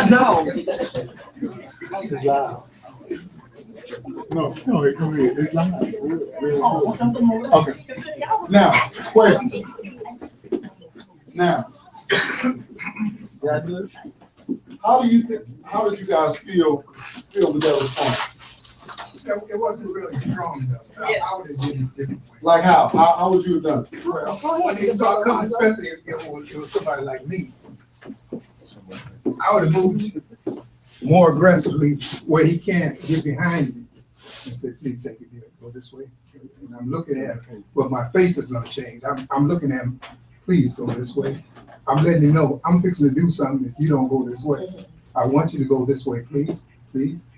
No. It's loud. No, come here. It's loud. Okay. Now, question. Now, yeah, good. How did you guys feel with that response? It wasn't really strong enough. I would have did it different. Like how? How would you have done it? Well, when they start coming, especially if it was somebody like me, I would have moved more aggressively where he can't get behind me and say, please take it here, go this way. And I'm looking at him, but my face is gonna change. I'm looking at him, please go this way. I'm letting him know I'm fixing to do something if you don't go this way. I want you to go this way, please, please.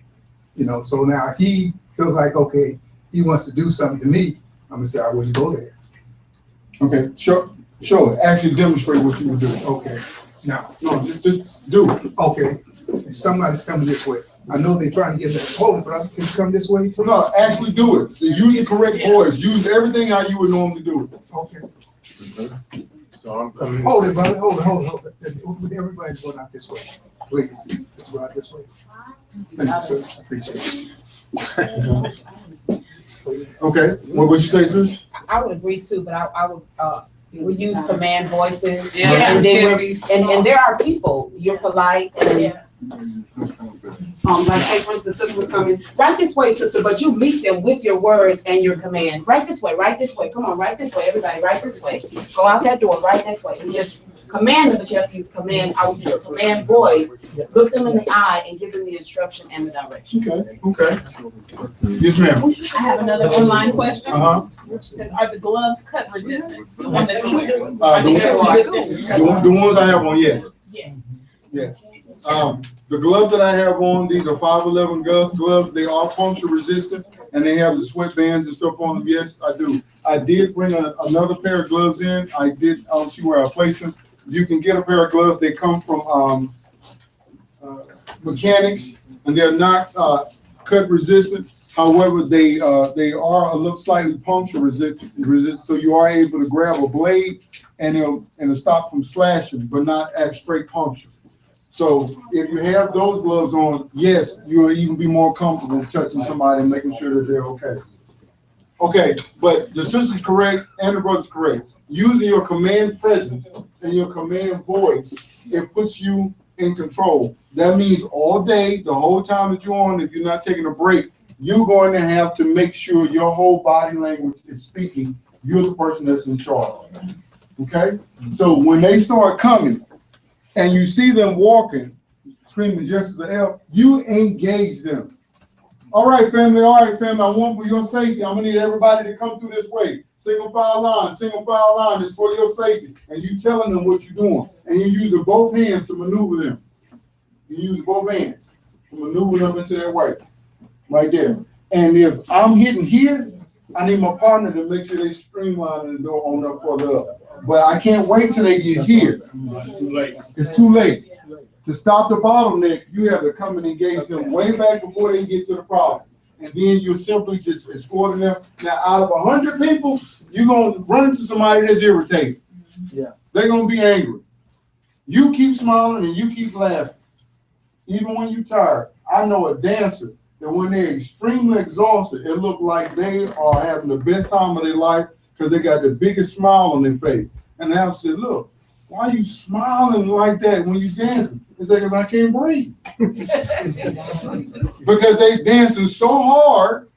You know, so now he feels like, okay, he wants to do something to me. I'm gonna say, I wouldn't go there. Okay, sure. Actually demonstrate what you would do. Okay, now, No, just do it. okay, somebody's coming this way. I know they're trying to get that. Hold it, brother. Can you come this way? No, actually do it. So use the correct voice. Use everything how you would normally do it. Okay. So I'm coming. Hold it, brother. Hold it. Everybody going out this way. Please, go out this way. Thank you, sir. Appreciate it. Okay, what would you say, sir? I would agree too, but I would, we use command voices. Yeah. And then and there are people, you're polite and, like, hey, for instance, sister was coming, right this way, sister, but you meet them with your words and your command. Right this way, come on, right this way, everybody, right this way. Go out that door, right that way. And just command them, but you have to use command, I would use a command voice, look them in the eye and give them the instruction and the direction. Okay. Yes, ma'am. I have another online question. Uh-huh. Says, are the gloves cut resistant? The one that you do? The Are they cut resistant? the ones I have on, yes. Yes. Yes. The gloves that I have on, these are 511 gloves. They are puncture resistant and they have the sweatbands and stuff on them. Yes, I do. I did bring another pair of gloves in. I don't see where I placed them. You can get a pair of gloves. They come from mechanics and they're not cut resistant. However, they are a little slightly puncture resistant. So you are able to grab a blade and it'll stop from slashing, but not at straight puncture. So if you have those gloves on, yes, you'll even be more comfortable touching somebody and making sure that they're okay. Okay, but the sister's correct and the brother's correct. Using your command presence and your command voice, it puts you in control. That means all day, the whole time that you're on, if you're not taking a break, you're going to have to make sure your whole body language is speaking. You're the person that's in charge. Okay? So when they start coming and you see them walking, screaming just as the L, you engage them. All right, family. I want for your safety. I'm gonna need everybody to come through this way. Single file line. It's for your safety. And you telling them what you're doing. And you're using both hands to maneuver them. You use both hands to maneuver them into their way. Right there. And if I'm hitting here, I need my partner to make sure they streamline the door on up further up. But I can't wait till they get here. Too late. It's too late. To stop the bottleneck, you have to come and engage them way back before they get to the problem. And then you're simply just escorting them. Now, out of 100 people, you're going to run into somebody that's irritated. Yeah. They're going to be angry. You keep smiling and you keep laughing. Even when you're tired. I know a dancer that when they're extremely exhausted, it looks like they are having the best time of their life because they got the biggest smile on their face. And I said, look, why are you smiling like that when you're dancing? It's like, because I can't breathe. Because they dancing so hard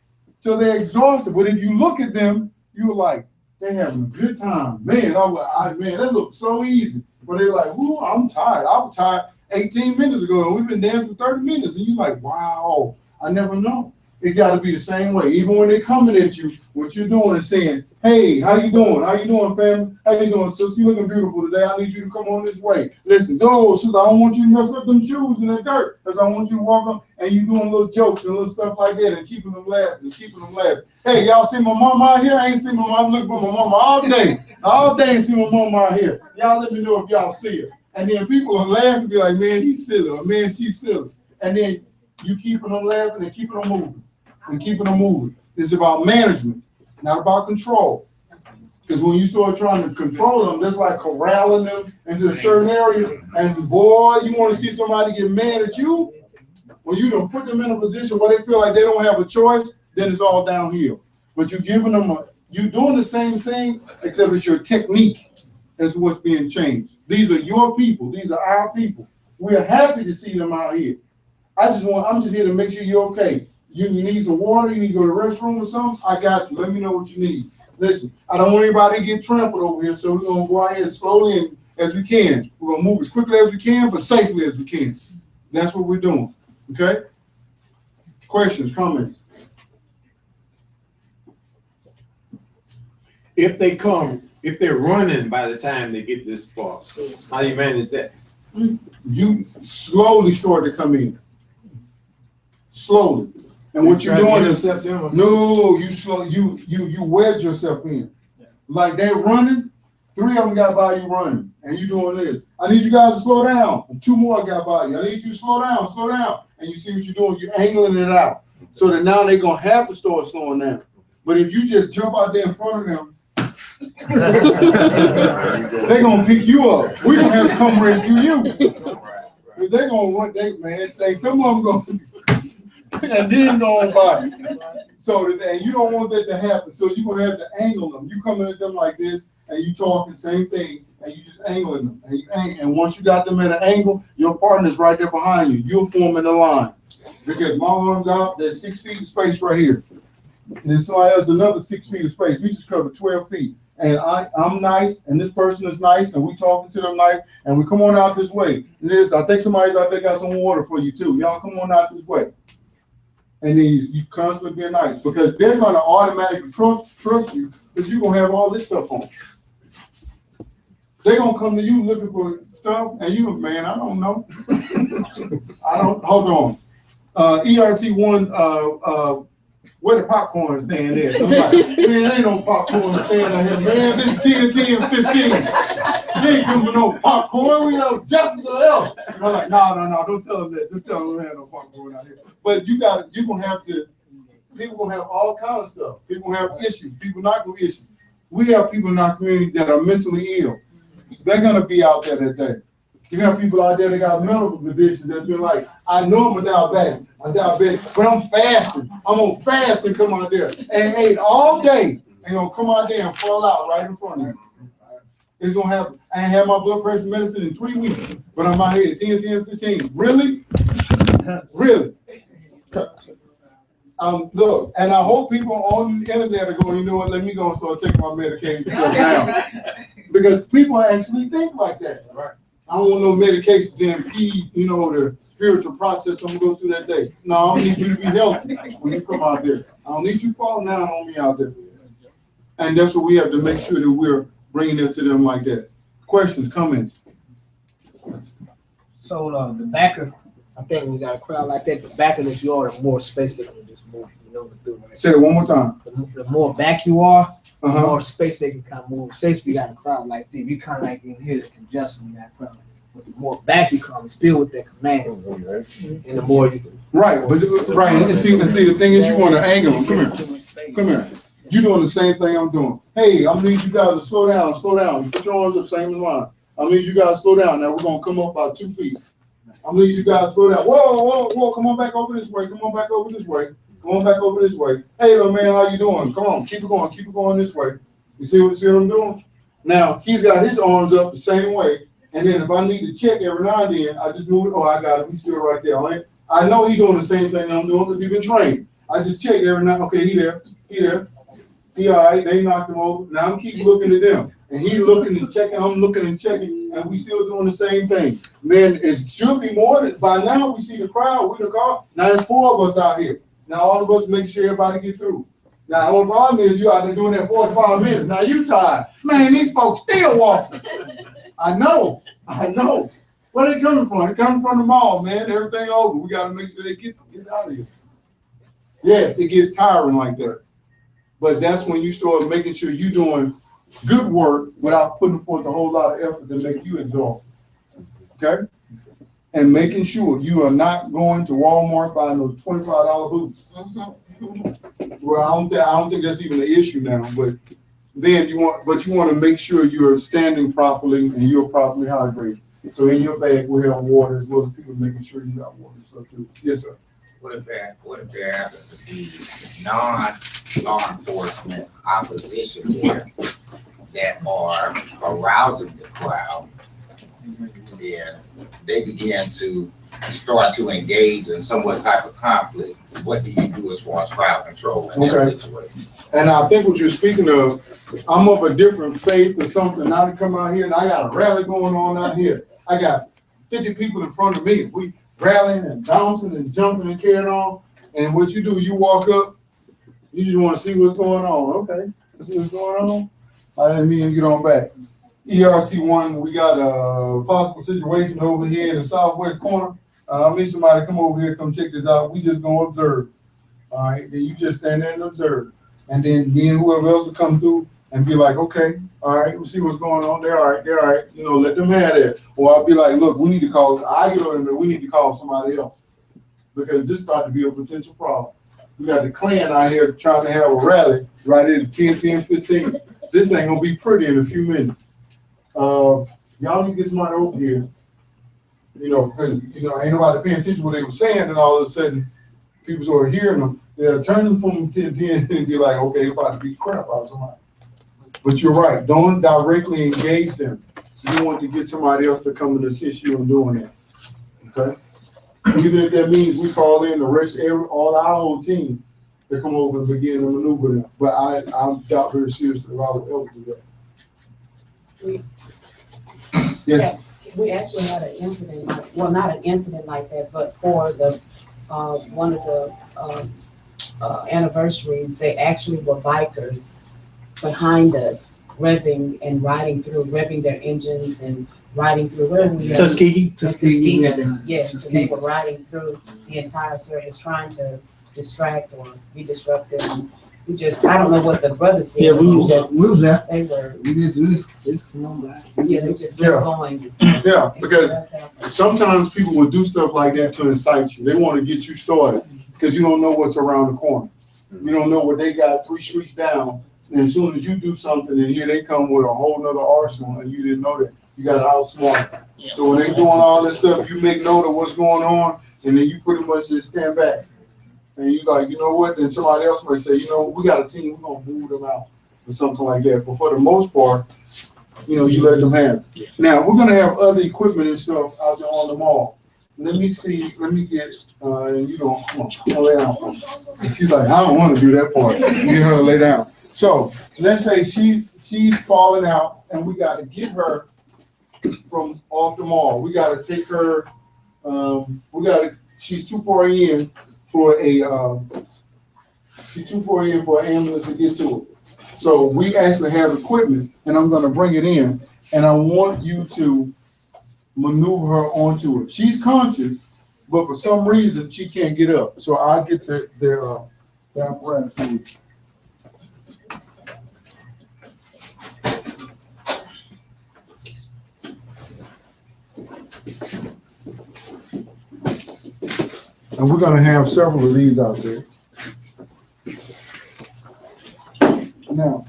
till they're exhausted. But if you look at them, you're like, they're having a good time. Man, man, that looks so easy. But they're like, ooh, I'm tired. I'm tired. 18 minutes ago, and we've been dancing for 30 minutes. And you're like, wow, I never know. It got to be the same way. Even when they're coming at you, what you're doing is saying, hey, how you doing? How you doing, family? How you doing, sister? You looking beautiful today. I need you to come on this way. Listen, oh, sister, I don't want you to mess up them shoes in the dirt, because I want you to walk up and you doing little jokes and little stuff like that and keeping them laughing. Hey, y'all see my mama out here? I ain't seen my mama. I'm looking for my mama all day. All day ain't seen my mama out here. Y'all let me know if y'all see her. And then people are laughing and be like, man, he's silly, or man, she's silly. And then you keeping them laughing and keeping them moving. It's about management, not about control. Because when you start trying to control them, that's like corralling them into a certain area. And boy, you want to see somebody get mad at you? When you don't put them in a position where they feel like they don't have a choice, then it's all downhill. But you're giving them you're doing the same thing, except it's your technique is what's being changed. These are your people. These are our people. We are happy to see them out here. I'm just here to make sure you're okay. You need some water, you need to go to the restroom or something, I got you. Let me know what you need. Listen, I don't want anybody to get trampled over here, so we're going to go out here slowly and as we can. We're going to move as quickly as we can, but safely as we can. That's what we're doing, okay? Questions, comments? If they're running by the time they get this far, how do you manage that? You slowly start to come in. Slowly. And what you're doing is you wedge yourself in. Like they're running, 3 of them got by you running, and you doing this. I need you guys to slow down. And 2 more got by you. I need you to slow down. And you see what you're doing, you're angling it out. So that now they're gonna have to start slowing down. But if you just jump out there in front of them, they're gonna pick you up. We're gonna have to come rescue you. Because they're gonna want say some of them gonna and then going by. So and you don't want that to happen. So you're gonna have to angle them. You coming at them like this, and you talking same thing, and you just angling them. And once you got them at an angle, your partner's right there behind you. You're forming the line. Because my arms out, there's 6 feet of space right here. And then somebody else another 6 feet of space. We just covered 12 feet. And I'm nice, and this person is nice, and we talking to them nice, and we come on out this way. I think somebody's out there got some water for you too. Y'all come on out this way. And then you constantly be nice, because they're going to automatically trust you, because you're going to have all this stuff on. They're going to come to you looking for stuff, and you, man, I don't know. Hold on. ERT1, where the popcorn stand is? I'm like, man, ain't no popcorn stand on here, man. This is TNT and 15. You ain't coming with no popcorn. We know justice or else. And I'm like, no, don't tell them that. Just tell them we don't have no popcorn out here. But you're gonna have to. People gonna have all kinds of stuff. People gonna have issues. People not gonna have issues. We have people in our community that are mentally ill. They're gonna be out there that day. You have people out there that got medical conditions that's been like, I know I'm diabetic, but I'm fasting. I'm gonna fast and come out there and ate all day and gonna come out there and fall out right in front of you. It's gonna happen. I ain't had my blood pressure medicine in 3 weeks, but I'm out here at 10, 15. Really? Really? Look, and I hope people on the internet are going, you know what, let me go and start taking my medication now. Because people actually think like that. Right. I don't want no medication to impede, the spiritual process I'm gonna go through that day. No, I need you to be healthy when you come out there. I don't need you falling down on me out there. And that's what we have to make sure that we're bringing it to them like that. Questions, comments? So the backer, I think when you got a crowd like that, the backer that you are, the more space they can just move, through. Right? Say it one more time. The more back you are, the more space they can kind of move. Say if you got a crowd like this, you kind of like in here, the congestion in that crowd. But the more back you come, still with that command, and the more you can. Right, but and see, the thing is, you want to angle them. Come here. You're doing the same thing I'm doing. Hey, I'm gonna need you guys to slow down. You put your arms up, same in line. I'm gonna need you guys to slow down. Now we're gonna come up about 2 feet. I'm gonna need you guys to slow down. Whoa, come on back over this way. Hey, little man, how you doing? Come on, keep it going this way. You see what I'm doing? Now, he's got his arms up the same way, and then if I need to check every now and then, I just move it. Oh, I got him. He's still right there. Right? I know he's doing the same thing I'm doing because he's been trained. I just check every now. Okay, he there. He all right. They knocked him over. Now I'm keep looking at them, and he looking and checking. I'm looking and checking, and and we still doing the same thing. Man, it should be more than, by now we see the crowd, we the car, now there's 4 of us out here. Now all of us making sure everybody get through. Now one problem is you out there doing that 45 minutes, now you tired. Man, these folks still walking. I know. Where they coming from? They coming from the mall, man, everything over. We gotta make sure they get out of here. Yes, it gets tiring like that. But that's when you start making sure you're doing good work without putting forth a whole lot of effort to make you exhausted. Okay? And making sure you are not going to Walmart buying those $25 boots. Well, I don't think that's even an issue now, but then you want to make sure you're standing properly and you're properly hydrated. So in your bag we have water as well as people making sure you got water and stuff too. Yes, sir. What if there happens to be non-law enforcement opposition here that are arousing the crowd, and they begin to start to engage in somewhat type of conflict? What do you do as far as crowd control in that situation? And I think what you're speaking of, I'm of a different faith or something. Now to come out here and I got a rally going on out here. I got 50 people in front of me. We rallying and bouncing and jumping and carrying on. And what you do, you walk up, you just want to see what's going on. Okay, see what's going on. I didn't mean to get on back. ERT1, we got a possible situation over here in the southwest corner. I need somebody to come over here, come check this out. We just gonna observe. All right, then you just stand there and observe. And then me and whoever else will come through and be like, okay, all right, we'll see what's going on. They're all right, you know, let them have that. Or I'll be like, look, we need to call, I get over there, we need to call somebody else. Because this is about to be a potential problem. We got the Klan out here trying to have a rally right at 10:15. This ain't gonna be pretty in a few minutes. Y'all need to get somebody over here, you know, because, you know, ain't nobody paying attention to what they were saying, and all of a sudden, people start hearing them. They're turning from 10:10 and be like, okay, it's about to beat crap out of somebody. But you're right, don't directly engage them. You want to get somebody else to come and assist you in doing that. Okay? Even if that means we call in the rest, all our whole team to come over and begin to maneuver them. But I doubt very seriously if I would ever do that. Yes. We actually had an incident, well, not an incident like that, but for the one of the anniversaries, they actually were bikers behind us, revving and riding through, revving their engines and riding through. Where we Tuskegee. Yes, and they were riding through the entire circus, trying to distract or be disruptive. We just, I don't know what the brothers did. Yeah, we was there. They were. We just come on back. Yeah, they just kept going. Yeah, because sometimes people will do stuff like that to incite you. They want to get you started because you don't know what's around the corner. You don't know what they got 3 streets down. And as soon as you do something, and here they come with a whole nother arsenal, and you didn't know that. You got to outsmart them. So when they doing all that stuff, you make note of what's going on, and then you pretty much just stand back. And you like, you know what? Then somebody else might say, you know, we got a team, we're gonna move them out or something like that. But for the most part, you know, you let them have it. Now we're gonna have other equipment and stuff out there on the mall. Let me see, let me get and you don't come on, lay down. And she's like, I don't want to do that part. You get her to lay down. So let's say she's falling out and we gotta get her from off the mall. We gotta take her, she's too far in for she's too far in for an ambulance to get to it. So we actually have equipment, and I'm going to bring it in, and I want you to maneuver her onto it. She's conscious, but for some reason she can't get up. So I'll get the apparatus. And we're gonna have several of these out there. Now,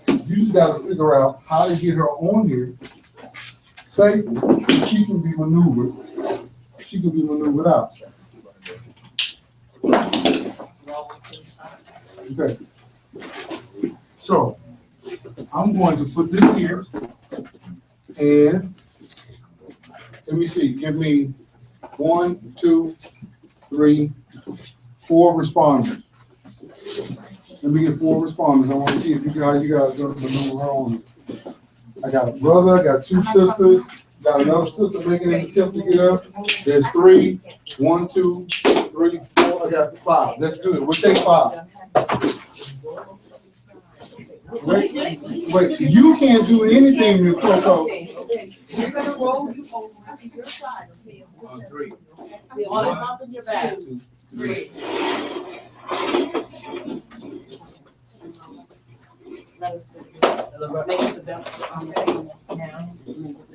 you just gotta figure out how to get her on here safely so she can be maneuvered. She can be maneuvered out. Okay. So, I'm going to put this here and let me see, give me 1, 2, 3, 4 responders. Let me get 4 responders. I want to see if how you guys are going to maneuver her on it. I got a brother, I got two sisters, got another sister making an attempt to get up. There's 3, 1, 2, 3, 4, I got 5. That's good. We'll take 5. Wait, you can't do anything with Coco. We're gonna roll you over to your side, okay? On 3. One bump in your back. 3. Make it the belt. Now,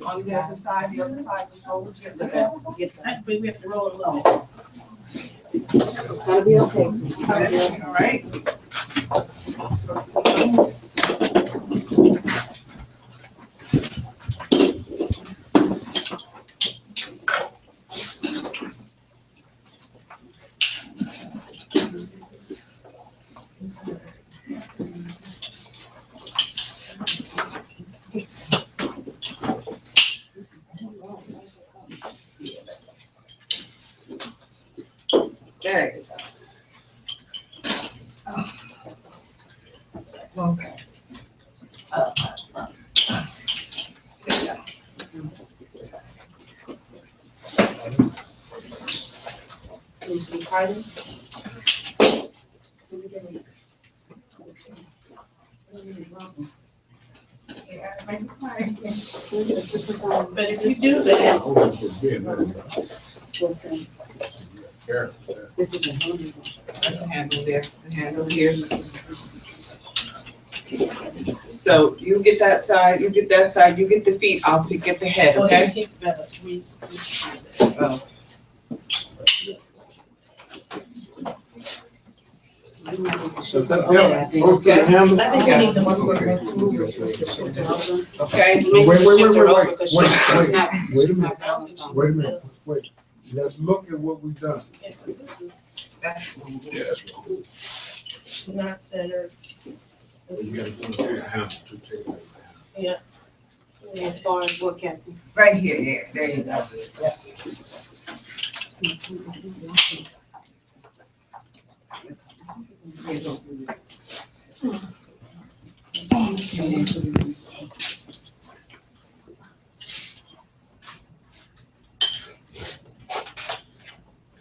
on the other side, just hold it. Get that. I think we have to roll a little bit. It's gonna be okay. All right. There you go. Okay. Can you be tighter? But if you do that, This is a handle. that's a handle there, the handle here. So you get that side, you get that side, you get the feet, I'll get the head, okay? He's better. Oh. So that, Okay. I think we need the one. Okay. Wait a minute, wait. Let's look at what we've done. Not centered. As far as what, Kathy? Right here, yeah, there you go.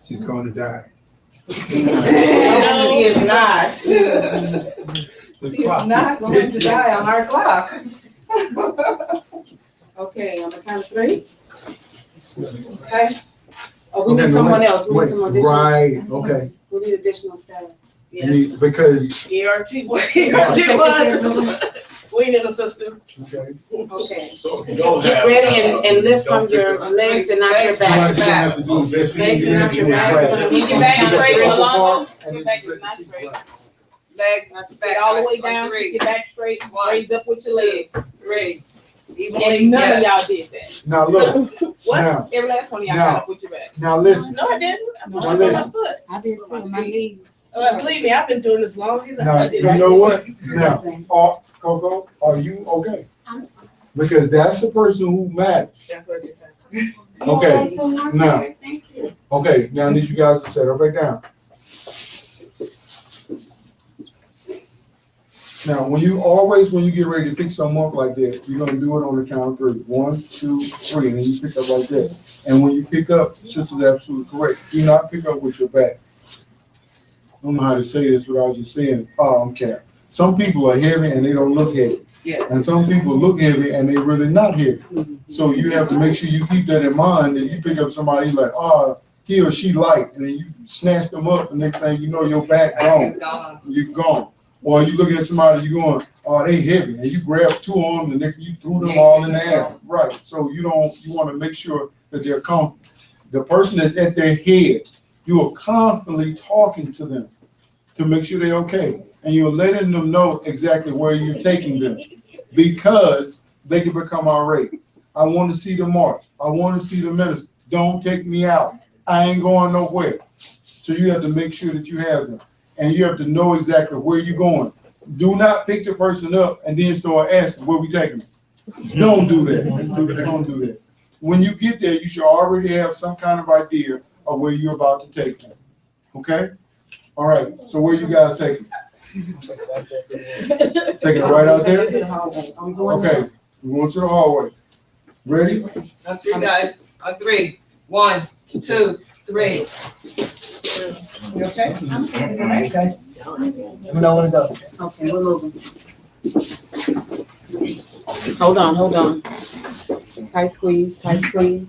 She's going to die. No, she is not. She is not going to die on our clock. Okay, on the count of 3. Okay. Oh, we need someone else. We need some additional. Right, okay. We need additional staff. Yes. Because, ERT, we need assistance. okay. Okay. So if you don't Get have- ready and lift from your legs and not your back. Somebody's gonna have to do this. Legs and not your back. We're gonna Keep your back straight, Alonzo. And Your back it's- is not straight. Leg, not your back. Get all the way on down, 3. keep your back straight, One. raise up with your legs. 3. And none of y'all did that. Now, look, What? now, Every last one of y'all Now. got up with your back. now listen, No, I didn't. I pushed Now up on my listen. foot. I did too, my knees. Believe me, I've been doing this long enough. now, I you did it. know what? Now, Coco, are you okay? Because that's the person who matters. That's what it said. Okay, now, Thank you. okay, now I need you guys to settle right down. Now, when you get ready to pick something up like that, you're gonna do it on the count of 3. 1, 2, 3, and then you pick up like that. And when you pick up, sister's absolutely correct. Do not pick up with your back. I don't know how to say this without just saying cap. Some people are heavy and they don't look heavy. Yeah. And some people look heavy and they're really not heavy. So you have to make sure you keep that in mind, that you pick up somebody like, he or she light, and then you snatch them up, and next thing you know, your back gone. You're gone. Or you looking at somebody, you going, they heavy, and you grab 2 on them, and next you threw them all in the air. Right. So you want to make sure that they're comfortable. The person that's at their head, you are constantly talking to them to make sure they're okay. And you're letting them know exactly where you're taking them, because they can become irate. I want to see the march. I want to see the minister. Don't take me out. I ain't going nowhere. So you have to make sure that you have them. And you have to know exactly where you're going. Do not pick the person up and then start asking, where we taking them? Don't do that. Don't do that. When you get there, you should already have some kind of idea of where you're about to take them. Okay? All right. So where you guys taking? Taking it right out there? Okay. We're going to the hallway. Ready? On three, guys. On three. 1, 2, 3. You okay? Okay. Let me know when to go. Okay, we're moving. Hold on. Tight squeeze, tight squeeze.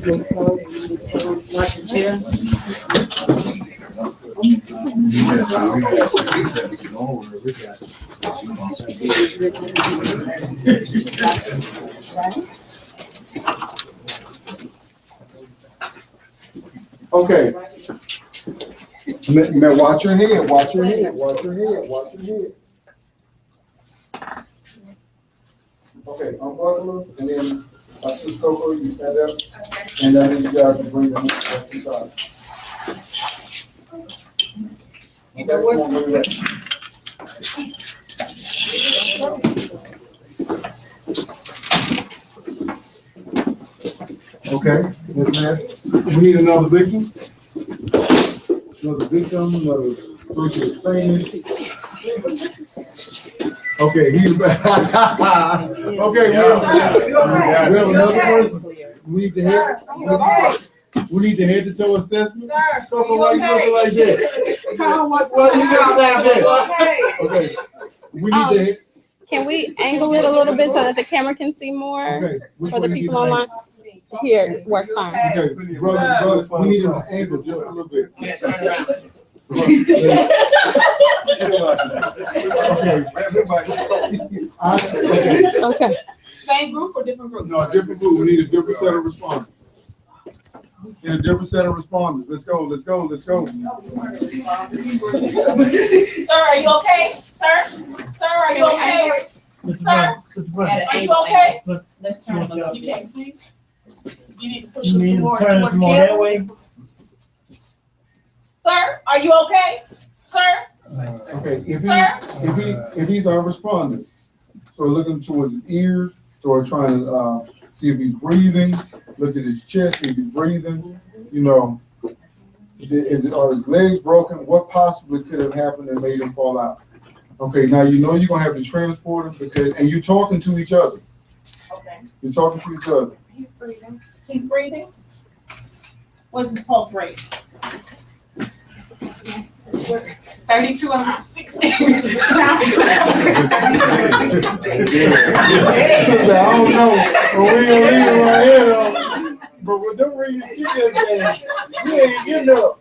Move slow, move slow. Watch the chair. Okay. Watch your head, watch your head, watch your head, watch your head. Okay, unbuckle her, and then Sis Coco, you stand up, and then you guys can bring them up inside. Okay, come on, bring it up. Okay, yes, ma'am. We need another victim. Another victim, another person explaining. Okay, he's back. Okay, we have another person. We need the head. We need the head to toe assessment. Coco, why you looking like that? Why you looking like that? Okay, we need the head. Can we angle it a little bit so that the camera can see more Okay, which for way the you people need the online? Here, it works fine. Okay, brother, we need an angle just a little bit. Yeah, turn around. Okay. Same group or different group? No, different group. We need a different set of responders. In a different set of responders. Let's go, let's go, let's go. Sir, are you okay? Sir? Sir, are you okay? Sir? Are you okay? Let's turn them a little You bit. can't see? You need to push them some more toward the camera. Sir, are you okay? Sir? Okay, if he's our responder, so looking towards his ears, so trying to see if he's breathing, look at his chest, if he's breathing, you know, are his legs broken? What possibly could have happened that made him fall out? Okay, now you know you're gonna have to transport him because, and you're talking to each other. Okay. You're talking to each other. He's breathing. He's breathing? What's his pulse rate? 32 over 60. I don't know, but we gonna leave him right here though. But with them reading shit that day, he ain't getting up.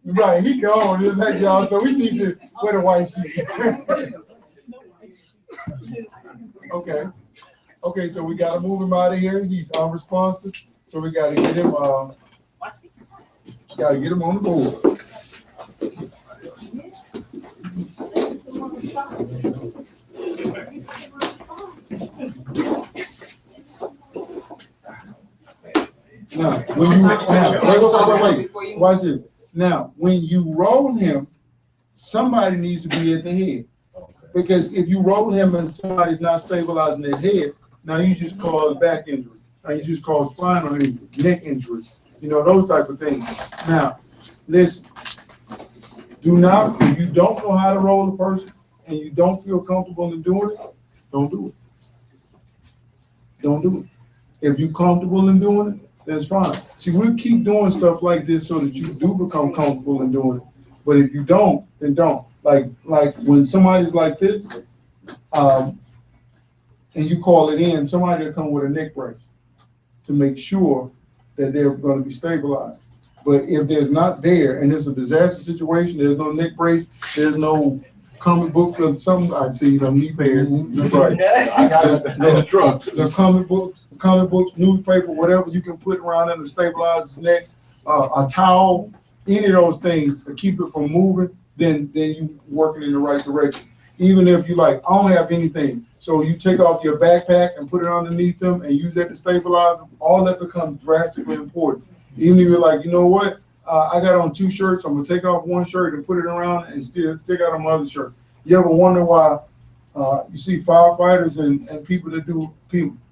Right, he gone, just like y'all, so we need to wear the white sheet. Okay, okay, so we gotta move him out of here, he's unresponsive, so we gotta get him, on the board. Now, when you, wait, watch this. Now, when you roll him, somebody needs to be at the head. Because if you roll him and somebody's not stabilizing their head, now you just cause back injury. Now you just cause spinal injury, neck injury, you know, those type of things. Now, listen, do not, if you don't know how to roll a person and you don't feel comfortable in doing it, don't do it. Don't do it. If you're comfortable in doing it, that's fine. See, we'll keep doing stuff like this so that you do become comfortable in doing it. But if you don't, then don't. Like when somebody's like this, and you call it in, somebody will come with a neck brace to make sure that they're going to be stabilized. But if there's not there, and it's a disaster situation, there's no neck brace, there's no comic books or something, I see them knee pads. That's right. I got it in the truck. The comic books, newspaper, whatever you can put around him to stabilize his neck, a towel, any of those things to keep it from moving, then you working in the right direction. Even if you like, I don't have anything, so you take off your backpack and put it underneath them and use that to stabilize them, all that becomes drastically important. Even if you're like, you know what, I got on 2 shirts, I'm gonna take off 1 shirt and put it around and still stick out on my other shirt. You ever wonder why you see firefighters and people that do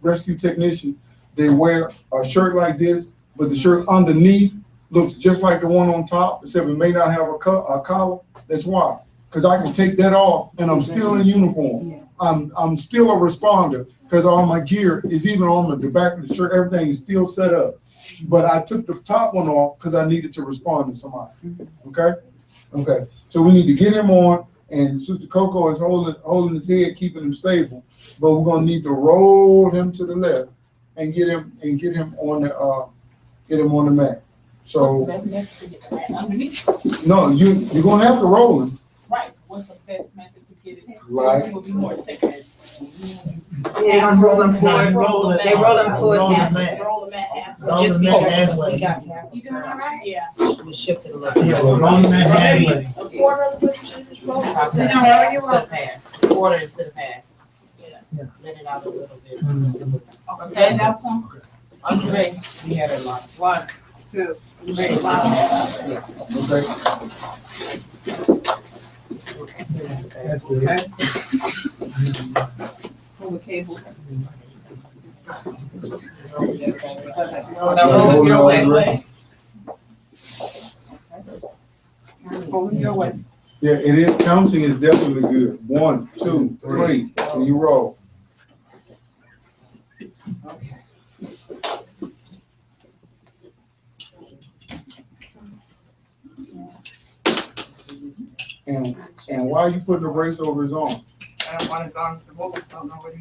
rescue technicians, they wear a shirt like this, but the shirt underneath looks just like the one on top, except it may not have a collar? That's why. Cause I can take that off and I'm still in uniform. I'm still a responder, cause all my gear is even on the back of the shirt, everything is still set up. But I took the top one off because I needed to respond to somebody, okay? Okay, so we need to get him on, and Sister Coco is holding his head, keeping him stable, but we're gonna need to roll him to the left and get him on the mat. So, no, you're gonna have to roll him. Right, what's the best method to get it? Right. It will be more safe. Yeah, I'm rolling forward. They roll them forward Roll half. them at half. Just because we got half. You doing all right? Yeah. We shifted a little. Yeah, we're rolling that halfway. A quarter of the position is roll. Quarter instead of half. Yeah. Let it out a little bit. Okay, now some. On the ring. We had a lot. 1, 2, 3. That's good. Okay. Pull the cable. Roll it your way. Roll it your way. Yeah, it is, counting is definitely good. 1, 2, 3, and you roll. Okay. And why are you putting the brace over his arm? I don't want his arms to move, so I don't know what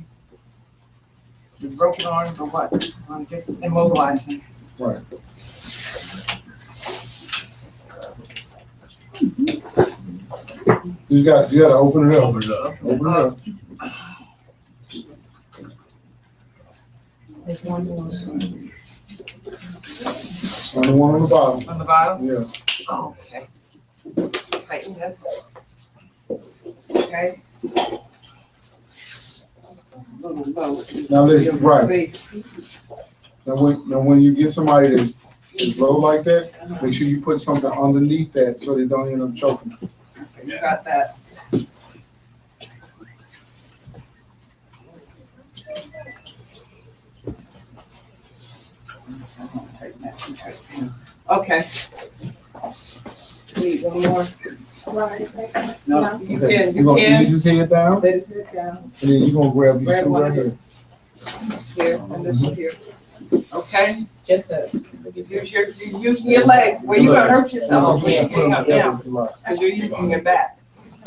he's broken arms or what. I'm just immobilizing. Right. You gotta open it up. Open it up. Open it up. There's one more. On the one on the bottom. On the bottom? Yeah. Oh, okay. Tighten this. Okay. Little low. Now listen, right. Now when you get somebody that's low like that, make sure you put something underneath that so they don't end up choking. Okay, you got that. Okay. Need one more? No, you Okay, can, you you gonna can. ease his head down, Let his head down. and then you're gonna grab these Grab two one right of here. Here, and this one here. Okay? Just a. You're using your legs. Well, you're gonna hurt yourself when you're getting up now, because you're using your back.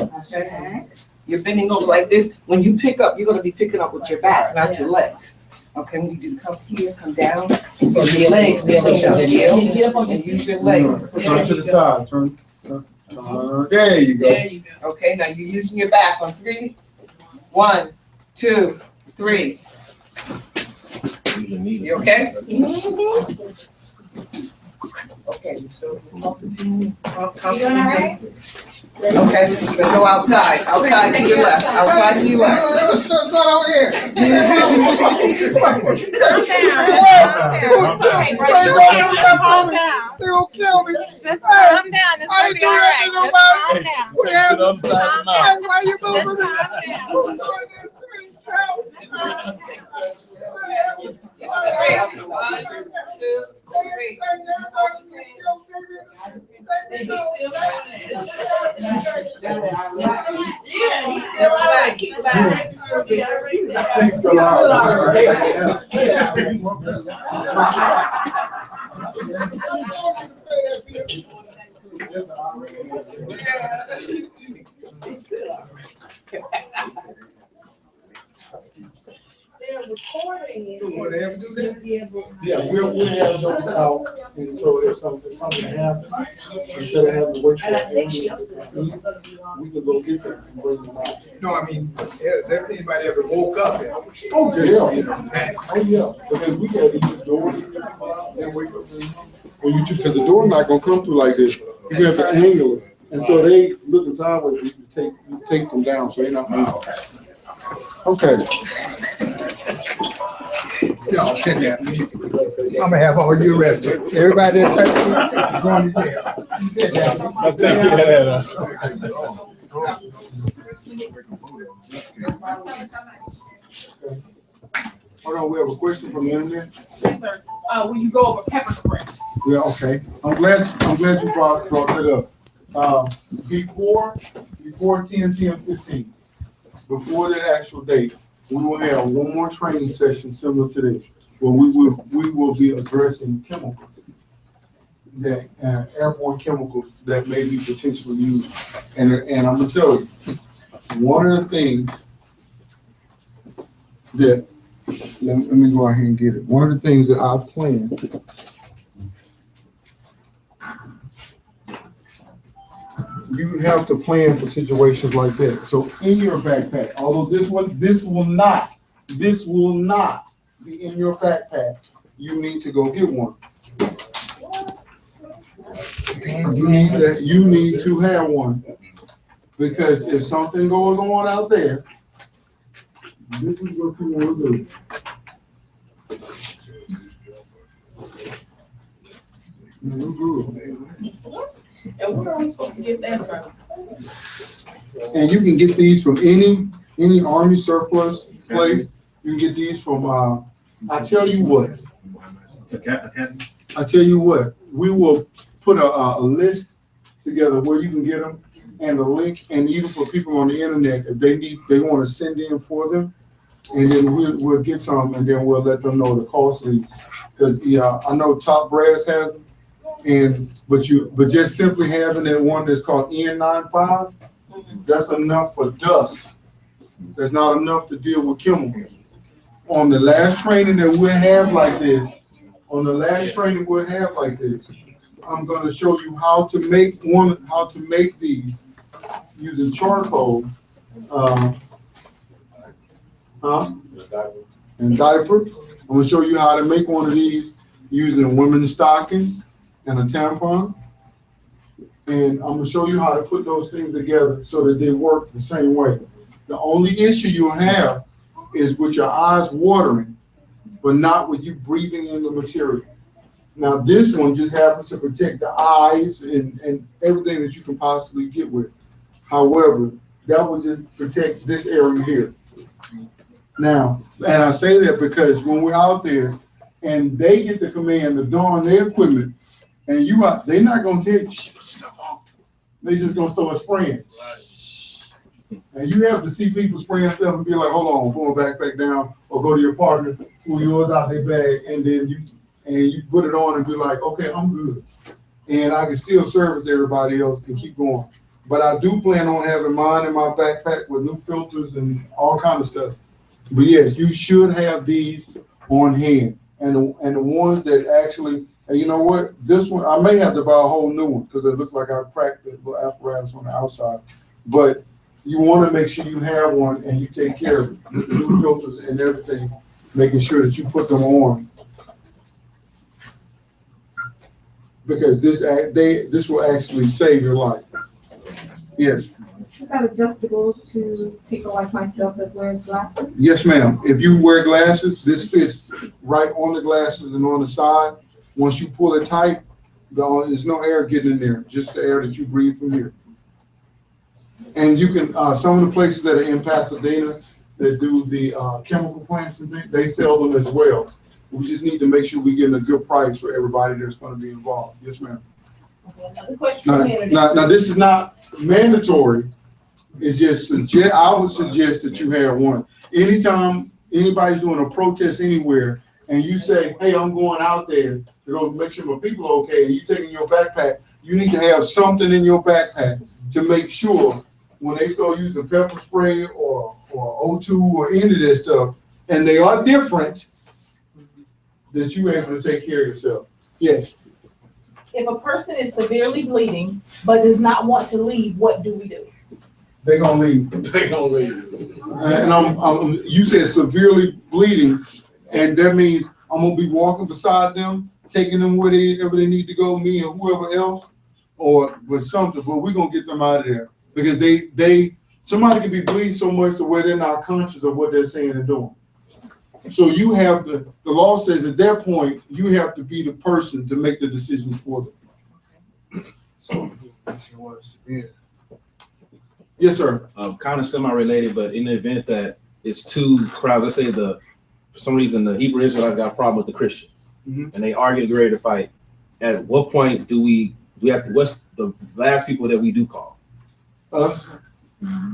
Okay? You're bending over like this. When you pick up, you're gonna be picking up with your back, not your legs. Okay, when you do come here, come down, use your legs to push up, and use your legs. Turn to the side, turn, there you go. There you go. Okay, now you're using your back on 3. 1, 2, 3. You okay? Okay, so okay, you're gonna go outside to your left, outside to your left. Let's start over here. Calm down. They gonna kill me. Just calm down. It's I gonna ain't be doing all that right. to Just calm nobody. down. What happened? Upside Calm down. down. Why you Just moving? calm down. Who's doing this to me? Help. 1, 2, 3. Yeah, he's still all right. He's all right. They're recording it. So whatever do that? Be able- Yeah, we'll have them out, and so if something happens, instead of having to wait for And I an think she ambulance, also was gonna be on. we can go get them and bring them out. No, I mean, has anybody ever woke up and Oh, just, yeah. you know, panic? Oh, yeah, because we got these doors, and wake up. When you, because the door's not gonna come through like this, you have to angle it, and so they looking sideways, you take them down, so they're not moving. Okay. Y'all sit down. I'm gonna have all you arrested. Everybody that's going to jail. Sit down. I'll take your head out. Hold on, we have a question from the internet? Yes, sir. Will you go over pepper spray? Yeah, okay. I'm glad you brought that up. before 10/10/15, before that actual date, we will have one more training session similar to this, where we will be addressing chemicals, that airborne chemicals that may be potentially used. And I'm gonna tell you, one of the things that, let me go ahead and get it. One of the things that I plan, you have to plan for situations like that. So in your backpack, although this will not be in your backpack, you need to go get one. You need to have one, because if something goes on out there, this is what you want to do. And where are we supposed to get that from? And you can get these from any Army surplus place. You can get these from, I tell you what, we will put a list together where you can get them, and a link, and even for people on the internet, if they want to send in for them, and then we'll get some, and then we'll let them know the cost. Because I know Top Brass has them, but just simply having that one that's called N95, that's enough for dust. That's not enough to deal with chemicals. On the last training that we'll have like this, I'm going to show you how to make these using charcoal, and diaper. I'm going to show you how to make one of these using women's stockings and a tampon. And I'm going to show you how to put those things together so that they work the same way. The only issue you'll have is with your eyes watering, but not with you breathing in the material. Now, this one just happens to protect the eyes and everything that you can possibly get with. However, that will just protect this area here. Now, and I say that because when we're out there and they get the command to don their equipment, and they're not going to tell you, shh, put stuff on. They just going to start spraying. And you have to see people spraying stuff and be like, hold on, pull a backpack down, or go to your partner, pull yours out their bag, and then you put it on and be like, okay, I'm good. And I can still service everybody else and keep going. But I do plan on having mine in my backpack with new filters and all kind of stuff. But yes, you should have these on hand. And the ones that actually, and you know what? This one, I may have to buy a whole new one because it looks like I cracked the little apparatus on the outside. But you want to make sure you have one and you take care of it with the new filters and everything, making sure that you put them on. Because this will actually save your life. Yes. Is that adjustable to people like myself that wears glasses? Yes, ma'am. If you wear glasses, this fits right on the glasses and on the side. Once you pull it tight, there's no air getting in there, just the air that you breathe from here. And you can, some of the places that are in Pasadena that do the chemical plants and things, they sell them as well. We just need to make sure we're getting a good price for everybody that's going to be involved. Yes, ma'am. Another question. Now, this is not mandatory. It's just I would suggest that you have one. Anytime anybody's doing a protest anywhere and you say, hey, I'm going out there to go make sure my people are okay, and you're taking your backpack, you need to have something in your backpack to make sure when they start using pepper spray or O2 or any of that stuff, and they are different, that you're able to take care of yourself. Yes. If a person is severely bleeding but does not want to leave, what do we do? They're gonna leave. And you said severely bleeding, and that means I'm gonna be walking beside them, taking them wherever they need to go, me and whoever else, or with something. But we're gonna get them out of there because somebody can be bleeding so much to where they're not conscious of what they're saying and doing. So you have the law says at that point, you have to be the person to make the decisions for them. So, yes, sir. Kind of semi-related, but in the event that it's two crowds, let's say for some reason the Hebrew Israelites got a problem with the Christians, and they are getting ready to fight. At what point do we what's the last people that we do call? Us.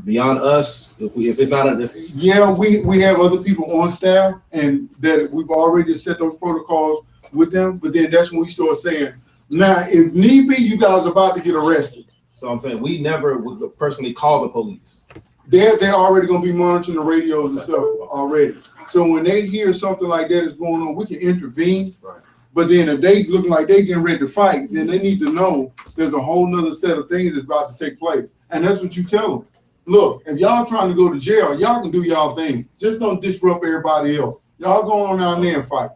Beyond us, if it's not yeah, we have other people on staff, and that we've already set those protocols with them. But then that's when we start saying, now if need be, you guys are about to get arrested. So I'm saying we never would personally call the police. They're already going to be monitoring the radios and stuff already. So when they hear something like that is going on, we can intervene. Right. But then if they look like they getting ready to fight, then they need to know there's a whole nother set of things that's about to take place. And that's what you tell them. Look, if y'all trying to go to jail, y'all can do y'all thing. Just don't disrupt everybody else. Y'all go on down there and fight.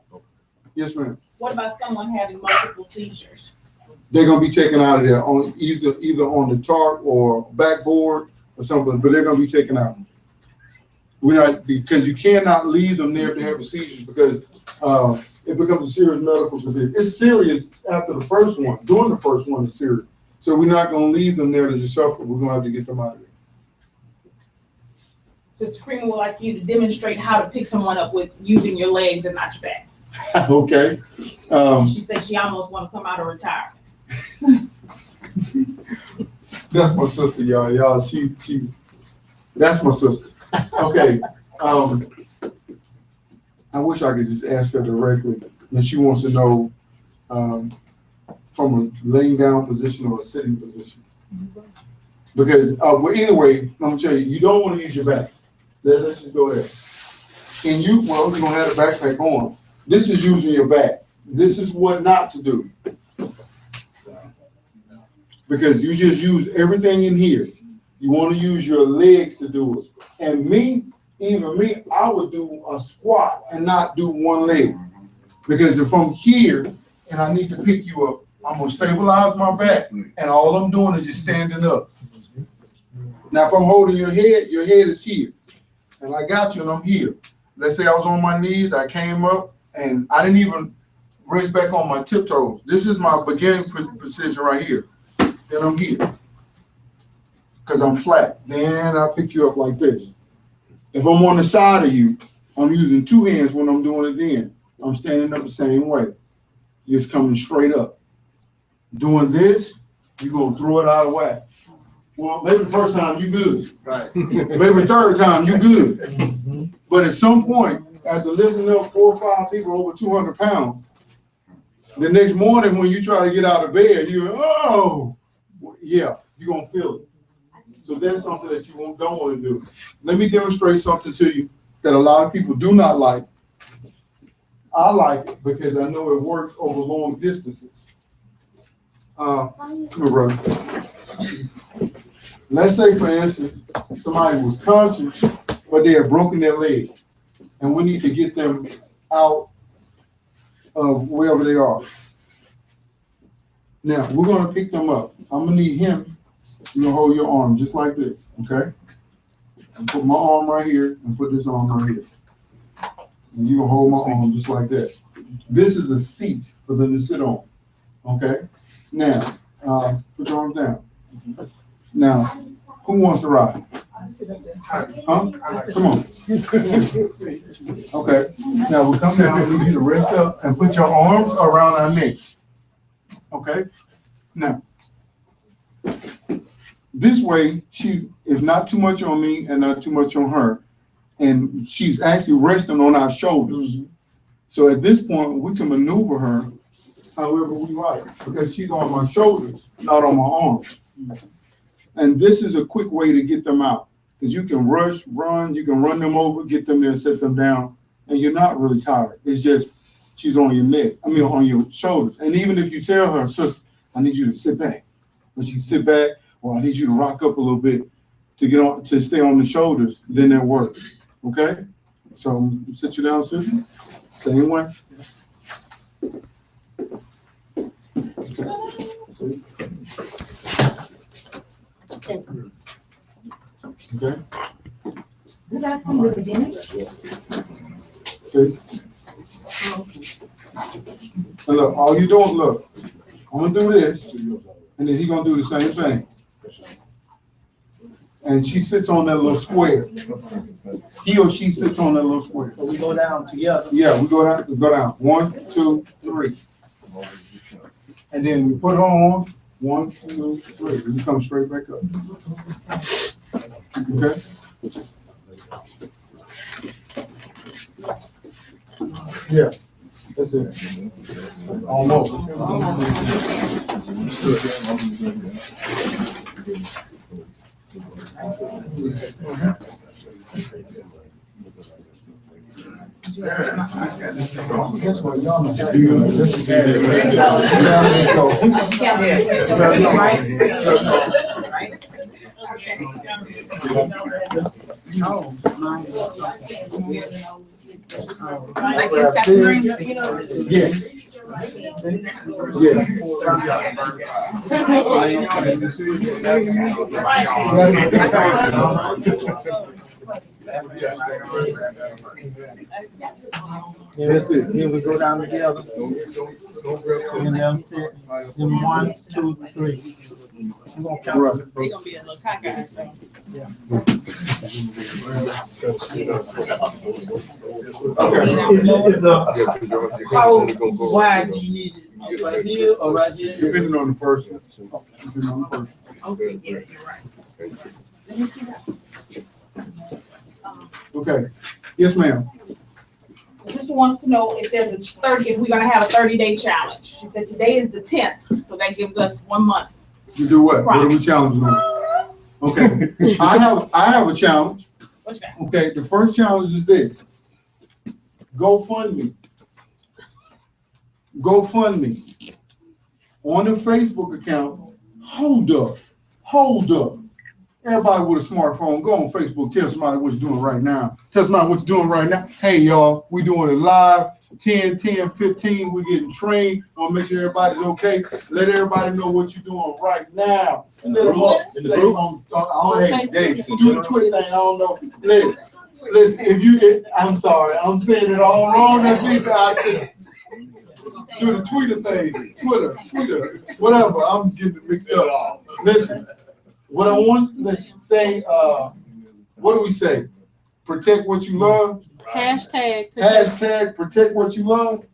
Yes, ma'am. What about someone having multiple seizures? They're gonna be taken out of there on either on the tarp or backboard or something, but they're gonna be taken out. We're not, because you cannot leave them there if they have a seizure, because it becomes a serious medical condition. It's serious after the first one. During the first one, it's serious. So we're not gonna leave them there to just suffer. We're gonna have to get them out of there. Sister Creamer would like you to demonstrate how to pick someone up with using your legs and not your back. Okay. She said she almost want to come out of retirement. That's my sister, y'all. That's my sister. Okay. I wish I could just ask her directly, and she wants to know from a laying down position or a sitting position. Because well, anyway, I'm gonna tell you, you don't want to use your back. Let's just go ahead. And you're gonna have the backpack on. This is using your back. This is what not to do. Because you just use everything in here. You want to use your legs to do it. And even me, I would do a squat and not do one leg. Because if I'm here and I need to pick you up, I'm gonna stabilize my back, and all I'm doing is just standing up. Now, if I'm holding your head is here, and I got you, and I'm here. Let's say I was on my knees, I came up, and I didn't even rest back on my tiptoes. This is my beginning position right here. Then I'm here, because I'm flat. Then I pick you up like this. If I'm on the side of you, I'm using two hands when I'm doing it then. I'm standing up the same way, just coming straight up. Doing this, you're going to throw it out of whack. Well, maybe the first time you good. Right. Maybe the third time you good. But at some point, after lifting up 4 or 5 people over 200 pounds, the next morning when you try to get out of bed, yeah, you're going to feel it. So that's something that you don't want to do. Let me demonstrate something to you that a lot of people do not like. I like it because I know it works over long distances. Come here, brother. Let's say, for instance, somebody was conscious, but they had broken their leg, and we need to get them out of wherever they are. Now, we're going to pick them up. I'm going to need him. You're going to hold your arm just like this, okay? And put my arm right here and put this arm right here. And you're going to hold my arm just like that. This is a seat for them to sit on, okay? Now, put your arms down. Now, who wants to ride? Huh? Come on. Okay. Now we'll come down. We need you to rest up and put your arms around our necks. Okay. Now, this way she is not too much on me and not too much on her, and she's actually resting on our shoulders. So at this point, we can maneuver her however we like, because she's on my shoulders, not on my arms. And this is a quick way to get them out, because you can run, you can run them over, get them there, set them down, and you're not really tired. It's just she's on your neck, on your shoulders. And even if you tell her, sister, I need you to sit back, but she sit back, or I need you to rock up a little bit to stay on the shoulders, then that works. Okay? So sit you down, sister. Same way. Okay. Did that from the beginning? See? And look, all you doing, look, I'm gonna do this, and then he's gonna do the same thing. And she sits on that little square. He or she sits on that little square. So we go down together. Yeah, we go down. 1, 2, 3. And then we put her on, 1, 2, 3. You come straight back up. Okay? Yeah, that's it. Almost. That's what y'all know. Like it's got green. Yes. Yeah. Yeah, that's it. Then we go down together. And them sit. Them 1, 2, 3. You gonna count? They gonna be a little cockeyed, so. How wide do you need it? Right here or right here? Depending on the person. Depending on the person. Okay, yeah, you're right. Let me see that. Okay. Yes, ma'am. Just wants to know if there's a 30, if we're gonna have a 30-day challenge. She said today is the 10th, so that gives us 1 month. You do what? What are we challenging on? Okay. I have a challenge. What's that? Okay, the first challenge is this. GoFundMe. GoFundMe. On the Facebook account, hold up. Everybody with a smartphone, go on Facebook, tell somebody what you're doing right now. Tell somebody what you're doing right now. Hey, y'all, we doing it live, 10, 15, we're getting trained. Want to make sure everybody's okay. Let everybody know what you're doing right now. Let them up. Say, hey, Dave, do the Twitter thing, I don't know. Listen, if you get, I'm sorry, I'm saying it all wrong. That's it. Do the Twitter thing, Twitter, whatever. I'm getting it mixed up. Listen. What I want, let's say, what do we say? Protect what you love. Hashtag protect what you love.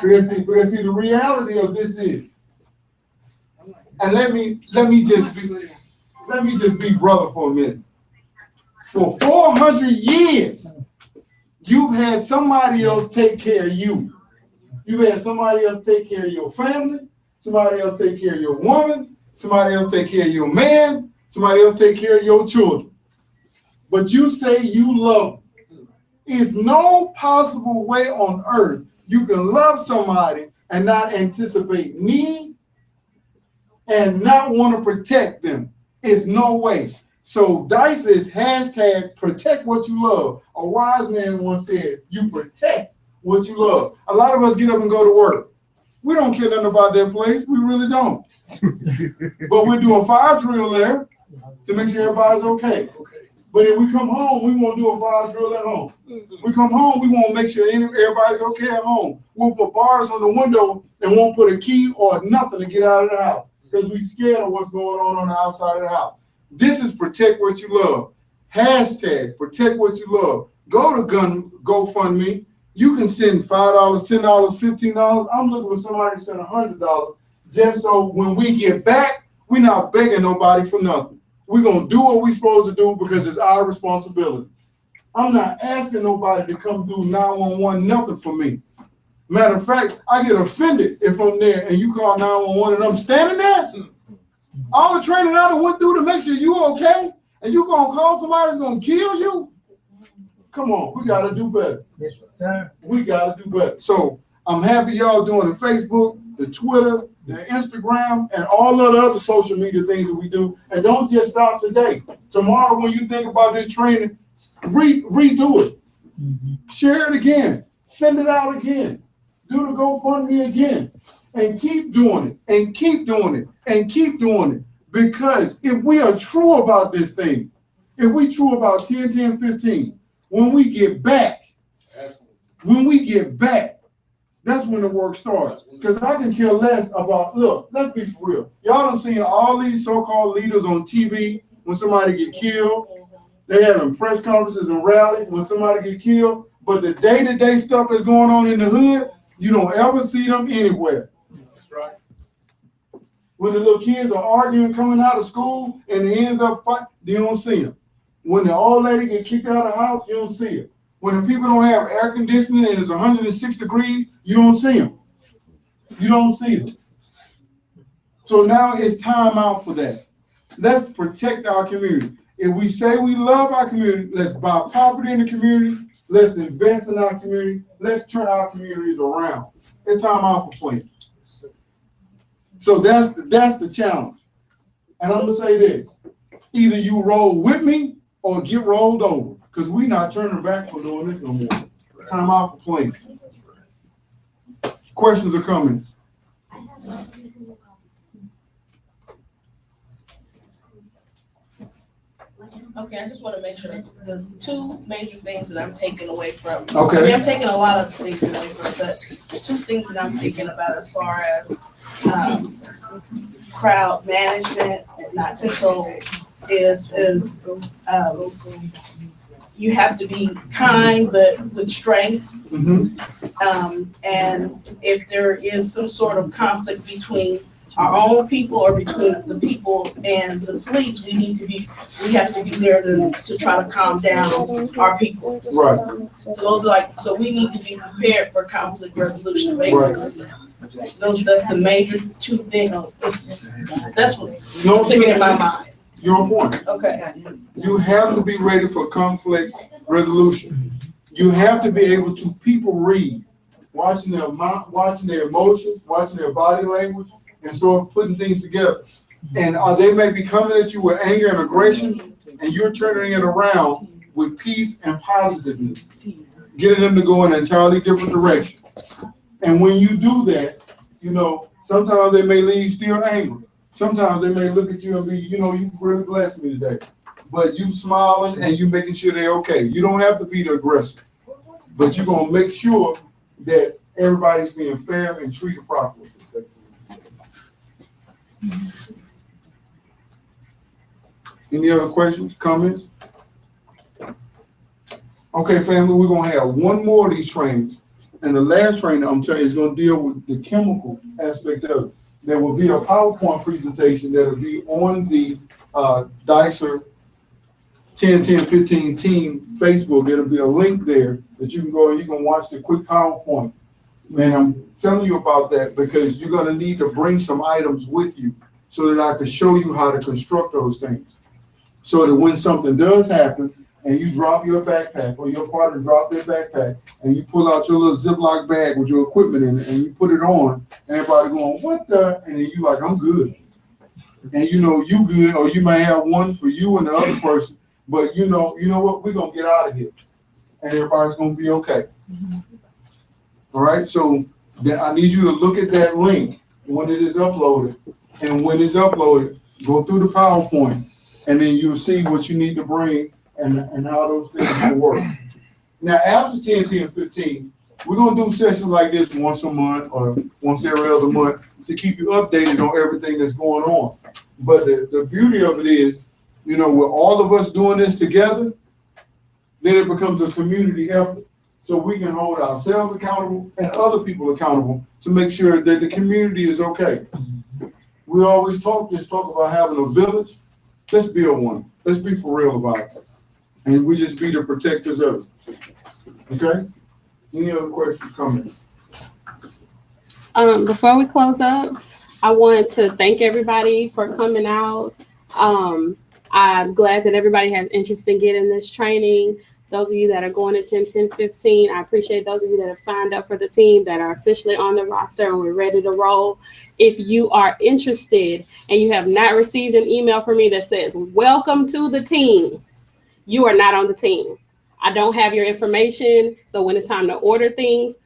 Because see, the reality of this is, and let me just be brother for a minute. For 400 years, you've had somebody else take care of you. You've had somebody else take care of your family. Somebody else take care of your woman. Somebody else take care of your man. Somebody else take care of your children. But you say you love them. There's no possible way on earth you can love somebody and not anticipate need and not want to protect them. It's no way. So DICER is hashtag protect what you love. A wise man once said, you protect what you love. A lot of us get up and go to work. We don't care nothing about that place. We really don't. But we're doing fire drill there to make sure everybody's okay. But if we come home, we won't do a fire drill at home. We come home, we won't make sure everybody's okay at home. We'll put bars on the window and won't put a key or nothing to get out of the house because we're scared of what's going on the outside of the house. This is protect what you love. Hashtag protect what you love. Go to GoFundMe. You can send $5, $10, $15. I'm looking for somebody to send $100 just so when we get back, we're not begging nobody for nothing. We're going to do what we're supposed to do because it's our responsibility. I'm not asking nobody to come do 911 nothing for me. Matter of fact, I get offended if I'm there and you call 911 and I'm standing there. All the training I done went through to make sure you okay and you going to call somebody that's going to kill you? Come on, we got to do better. Yes, sir. We got to do better. So I'm happy y'all doing the Facebook, the Twitter, the Instagram, and all of the other social media things that we do. And don't just stop today. Tomorrow, when you think about this training, redo it. Share it again. Send it out again. Do the GoFundMe again. And keep doing it. And keep doing it. And keep doing it. Because if we are true about this thing, if we true about 10, 10, 15, when we get back, that's when the work starts. Because I can care less about, look, let's be for real. Y'all done seen all these so-called leaders on TV when somebody get killed. They having press conferences and rallies when somebody get killed. But the day-to-day stuff that's going on in the hood, you don't ever see them anywhere. That's right. When the little kids are arguing coming out of school and they end up fighting, you don't see them. When the old lady get kicked out of the house, you don't see her. When the people don't have air conditioning and it's 106 degrees, you don't see them. You don't see them. So now it's time out for that. Let's protect our community. If we say we love our community, let's buy property in the community. Let's invest in our community. Let's turn our communities around. It's time out for playing. So that's the challenge. And I'm gonna say this: either you roll with me or get rolled over, because we're not turning back from doing this no more. Time out for playing. Questions or comments? Okay, I just want to make sure that the two major things that I'm taking away from. Okay. I mean, I'm taking a lot of things away from, but the two things that I'm thinking about as far as crowd management and not control is you have to be kind but with strength. And if there is some sort of conflict between our own people or between the people and the police, we have to be there to try to calm down our people. Right. So we need to be prepared for conflict resolution, basically. Right. That's the major two things. That's what's thinking in my mind. You're on point. Okay. You have to be ready for conflict resolution. You have to be able to people read, watching their emotions, watching their body language, and start putting things together. And they may be coming at you with anger and aggression, and you're turning it around with peace and positiveness, getting them to go in an entirely different direction. And when you do that, sometimes they may leave still angry. Sometimes they may look at you and be, you really blessed me today. But you smiling and you making sure they're okay. You don't have to be the aggressor, but you're going to make sure that everybody's being fair and treated properly. Any other questions, comments? Okay, family, we're going to have one more of these trainings. And the last training, I'm telling you, is going to deal with the chemical aspect of it. There will be a PowerPoint presentation that will be on the DICER 10-10-15 team Facebook. There'll be a link there that you can go and you can watch the quick PowerPoint. And I'm telling you about that because you're going to need to bring some items with you so that I can show you how to construct those things. So that when something does happen and you drop your backpack or your partner drop their backpack and you pull out your little Ziploc bag with your equipment in it and you put it on, and everybody going, what the? And then you like, I'm good. And you good, or you may have one for you and the other person, but you know what, we're going to get out of here. And everybody's going to be okay. All right, so I need you to look at that link when it is uploaded. And when it's uploaded, go through the PowerPoint, and then you'll see what you need to bring and how those things will work. Now, after 10-10-15, we're going to do sessions like this once a month or once every other month to keep you updated on everything that's going on. But the beauty of it is, with all of us doing this together, then it becomes a community effort. So we can hold ourselves accountable and other people accountable to make sure that the community is okay. We always talk about having a village. Let's build one. Let's be for real about it. And we just be the protectors of it. Okay? Any other questions, comments? Before we close up, I wanted to thank everybody for coming out. I'm glad that everybody has interest in getting this training. Those of you that are going to 10-10-15, I appreciate those of you that have signed up for the team that are officially on the roster and we're ready to roll. If you are interested and you have not received an email from me that says, welcome to the team, you are not on the team. I don't have your information. So when it's time to order things,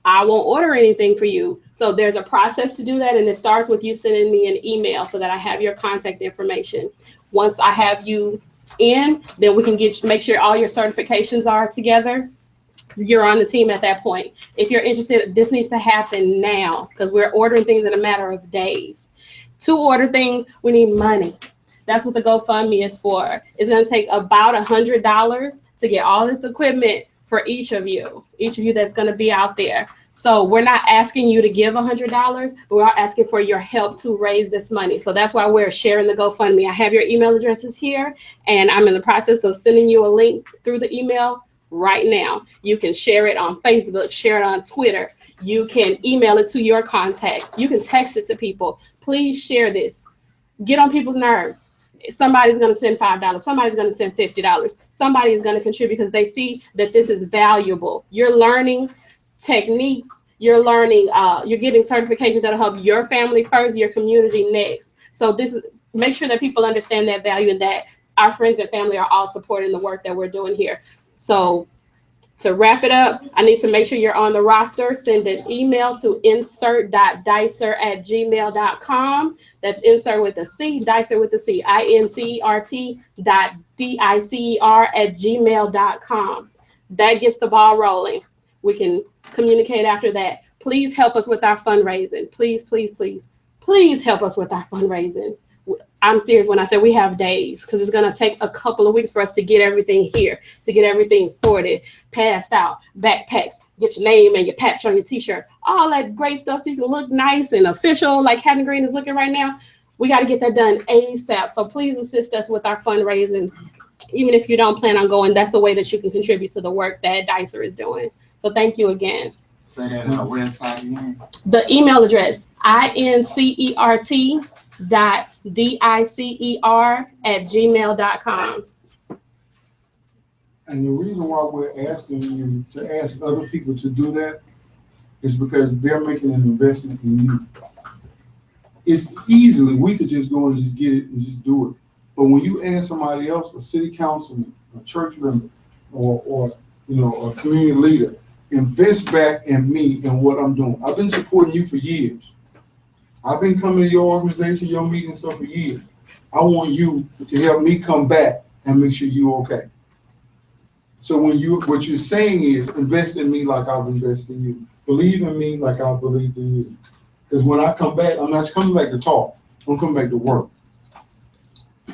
I won't order anything for you. So there's a process to do that. And it starts with you sending me an email so that I have your contact information. Once I have you in, then we can make sure all your certifications are together. You're on the team at that point. If you're interested, this needs to happen now because we're ordering things in a matter of days. To order things, we need money. That's what the GoFundMe is for. It's going to take about $100 to get all this equipment for each of you that's going to be out there. So we're not asking you to give $100, but we're asking for your help to raise this money. So that's why we're sharing the GoFundMe. I have your email addresses here, and I'm in the process of sending you a link through the email right now. You can share it on Facebook, share it on Twitter. You can email it to your contacts. You can text it to people. Please share this. Get on people's nerves. Somebody's going to send $5. Somebody's going to send $50. Somebody is going to contribute because they see that this is valuable. You're learning techniques. You're learning, you're getting certifications that'll help your family first, your community next. So this is, make sure that people understand that value and that our friends and family are all supporting the work that we're doing here. So to wrap it up, I need to make sure you're on the roster. Send an email to insert.dicer@gmail.com. That's insert with a C, dicer with a C, INCERT.DICER@gmail.com. That gets the ball rolling. We can communicate after that. Please help us with our fundraising. Please, please, please, please help us with our fundraising. I'm serious when I say we have days, because it's going to take a couple of weeks for us to get everything here, to get everything sorted, passed out, backpacks, get your name and your patch on your t-shirt, all that great stuff so you can look nice and official like Captain Green is looking right now. We got to get that done ASAP. So please assist us with our fundraising. Even if you don't plan on going, that's a way that you can contribute to the work that DICER is doing. So thank you again. Say that on our website again. The email address, INCERT.DICER@gmail.com. And the reason why we're asking you to ask other people to do that is because they're making an investment in you. It's easily, we could just go and just get it and just do it. But when you ask somebody else, a city councilman, a church member, or you know, a community leader, invest back in me and what I'm doing. I've been supporting you for years. I've been coming to your organization, your meetings stuff for years. I want you to help me come back and make sure you're okay. So when what you're saying is invest in me like I've invested in you. Believe in me like I believe in you. Because when I come back, I'm not coming back to talk. I'm coming back to work.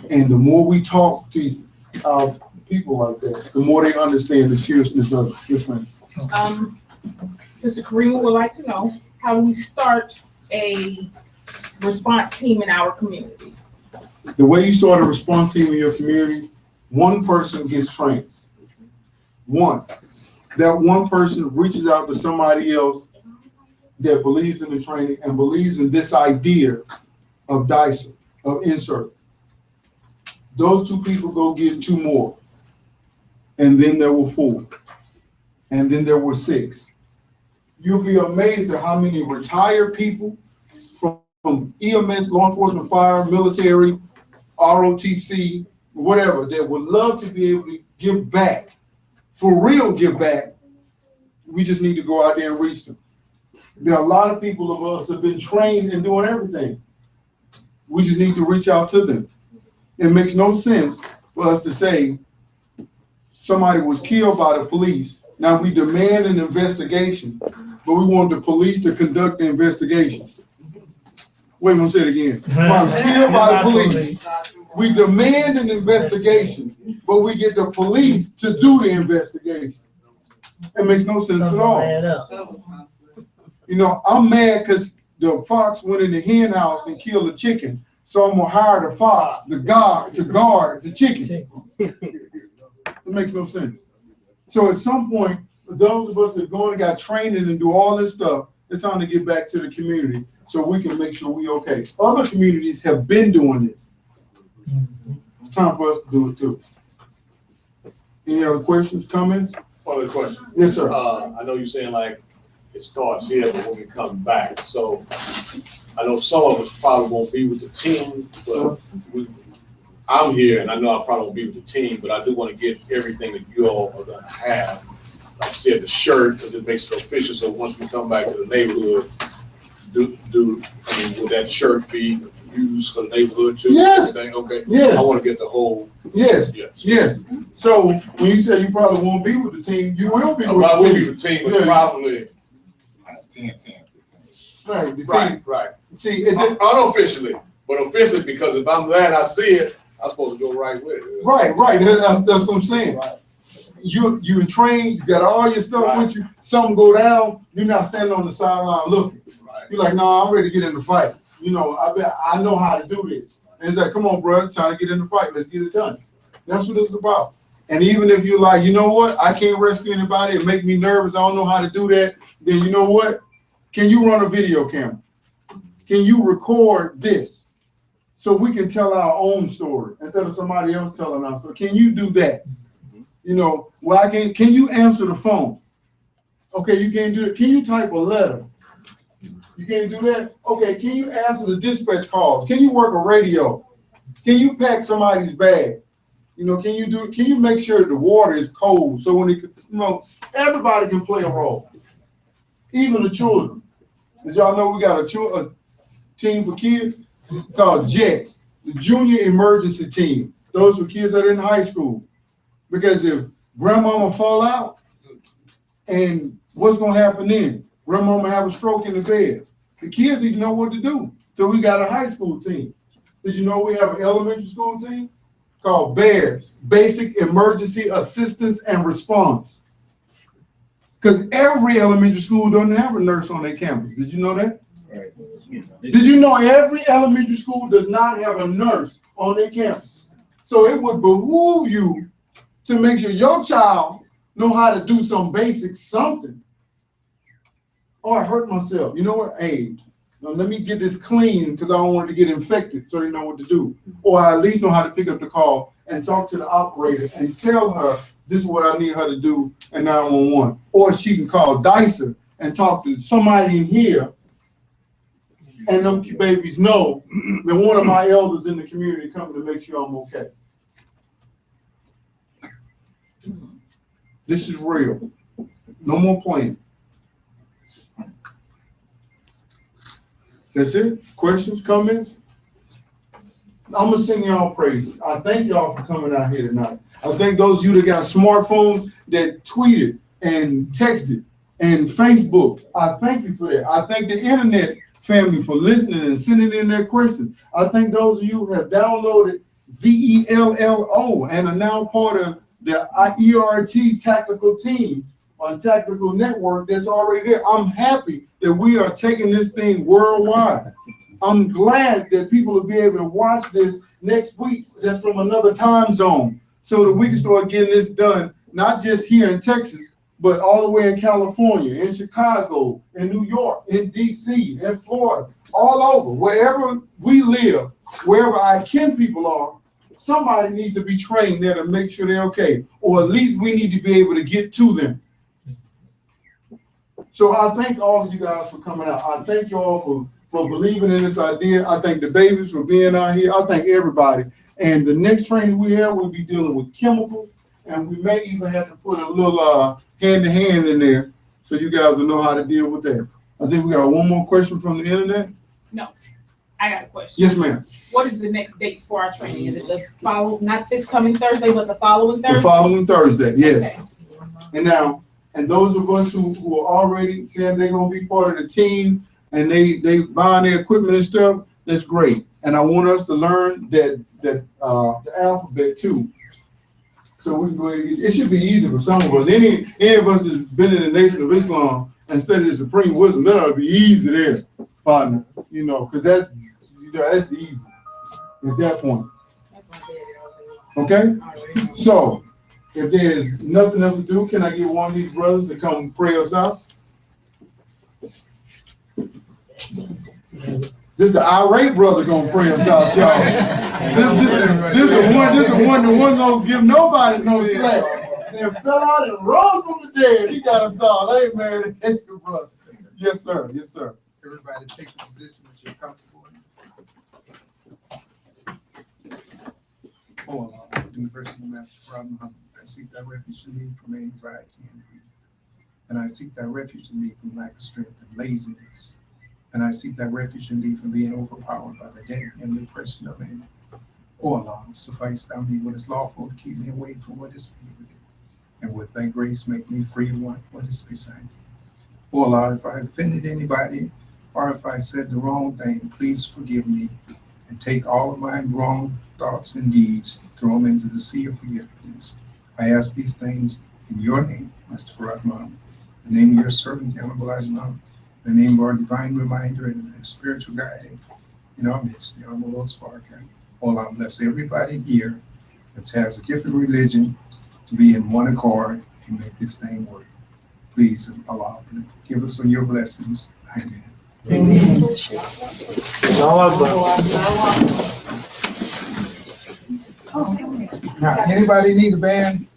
And the more we talk to our people like that, the more they understand the seriousness of it. Yes, ma'am. Sister Karima would like to know, how do we start a response team in our community? The way you start a response team in your community, one person gets trained. That one person reaches out to somebody else that believes in the training and believes in this idea of DICER, of insert. Those two people go get two more. And then there were 4. And then there were 6. You'll be amazed at how many retired people from EMS, law enforcement, fire, military, ROTC, whatever, that would love to be able to give back, for real give back. We just need to go out there and reach them. There are a lot of people of us have been trained in doing everything. We just need to reach out to them. It makes no sense for us to say somebody was killed by the police. Now we demand an investigation, but we want the police to conduct the investigation. Wait, I'm gonna say it again. Somebody was killed by the police. We demand an investigation, but we get the police to do the investigation. It makes no sense at all. You know, I'm mad because the fox went in the hen house and killed a chicken. So I'm gonna hire the fox, to guard the chicken. It makes no sense. So at some point, for those of us that go and got training and do all this stuff, it's time to get back to the community so we can make sure we okay. Other communities have been doing this. It's time for us to do it too. Any other questions, comments? One other question. Yes, sir. I know you're saying like it starts here, but when we come back, so I know some of us probably won't be with the team, but I'm here and I know I probably won't be with the team, but I do want to get everything that you all are going to have. Like I said, the shirt, because it makes it official. So once we come back to the neighborhood, would that shirt be used for the neighborhood too? Yes. Okay. Yes. I want to get the whole. Yes. Yes. Yes. So when you say you probably won't be with the team, you will be with I'll the be team. with the team, but probably 10. Right. Right. See, unofficially, but officially, because if I'm there and I see it, I'm supposed to go right with it. Right. That's what I'm saying. you in train, you got all your stuff with you, something go down, you're not standing on the sideline looking. You're like, no, I'm ready to get in the fight. You know, I know how to do this. And it's like, come on, bro, trying to get in the fight, let's get it done. That's what it's about. And even if you're like, you know what, I can't rescue anybody, it make me nervous, I don't know how to do that, then you know what? Can you run a video camera? Can you record this so we can tell our own story instead of somebody else telling our story? Can you do that? You know, well, can you answer the phone? Okay, you can't do it. Can you type a letter? You can't do that? Okay, can you answer the dispatch calls? Can you work a radio? Can you pack somebody's bag? You know, can you make sure the water is cold so when everybody can play a role, even the children. Did y'all know we got a team for kids called JETS, the Junior Emergency Team. Those for kids that are in high school. Because if grandmama fall out, and what's gonna happen then? Grandmama have a stroke in the bed. The kids need to know what to do. So we got a high school team. Did you know we have an elementary school team called BEARS, Basic Emergency Assistance and Response? Because every elementary school doesn't have a nurse on their campus. Did you know that? Right. Did you know every elementary school does not have a nurse on their campus? So it would behoove you to make sure your child know how to do some basic something. Oh, I hurt myself. You know what? Hey, now let me get this clean because I don't want it to get infected, so they know what to do. Or I at least know how to pick up the call and talk to the operator and tell her this is what I need her to do at 911. Or she can call DICER and talk to somebody in here, and them babies know that one of my elders in the community coming to make sure I'm okay. This is real. No more playing. That's it. Questions, comments? I'm gonna sing y'all praises. I thank y'all for coming out here tonight. I thank those of you that got smartphones that tweeted and texted and Facebook. I thank you for that. I thank the internet family for listening and sending in their questions. I thank those of you who have downloaded ZELLO and are now part of the ERT tactical team on Tactical Network that's already there. I'm happy that we are taking this thing worldwide. I'm glad that people will be able to watch this next week that's from another time zone so that we can start getting this done, not just here in Texas, but all the way in California, in Chicago, in New York, in DC, in Florida, all over, wherever we live, wherever our kin people are, somebody needs to be trained there to make sure they're okay, or at least we need to be able to get to them. So I thank all of you guys for coming out. I thank you all for believing in this idea. I thank the babies for being out here. I thank everybody. And the next training we have, we'll be dealing with chemicals, and we may even have to put a little hand-to-hand in there so you guys will know how to deal with that. I think we got one more question from the internet. No, I got a question. Yes, ma'am. What is the next date for our training? Is it the not this coming Thursday, but the following Thursday? The following Thursday, yes. Okay. And now, and those of us who are already saying they're gonna be part of the team and they buying their equipment and stuff, that's great. And I want us to learn the alphabet too. So we can go ahead and it should be easy for some of us. Any of us that's been in the Nation of Islam and studied the Supreme Wisdom, that ought to be easy there, partner. You know, because that's easy at that point. Okay? So if there's nothing else to do, can I get one of these brothers to come pray us out? This is the irate brother gonna pray us out, y'all. This is the one don't give nobody no slack. And fell out and rose from the dead. He got us all. Amen. That's your brother. Yes, sir. Yes, sir. Everybody take the position that you're comfortable in. Oh, in the personal master problem, I seek thy refuge to thee from anxiety and grief. And I seek thy refuge in thee from lack of strength and laziness. And I seek thy refuge in thee from being overpowered by the day and the oppression of enemy. O Allah, suffice thou me what is lawful to keep me away from what is prohibited. And with thy grace make me free of what is beside thee. O Allah, if I offended anybody, or if I said the wrong thing, please forgive me and take all of my wrong thoughts and deeds, throw them into the sea of forgiveness. I ask these things in your name, Master Rahman, the name of your servant, the Honorable Ajman, the name of our divine reminder and spiritual guiding in our midst, the Honorable Spark, and all I bless everybody here that has a different religion to be in one accord and make this thing work. Please, Allah, give us your blessings. Amen. Now, anybody need a band?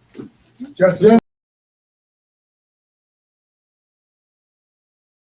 Just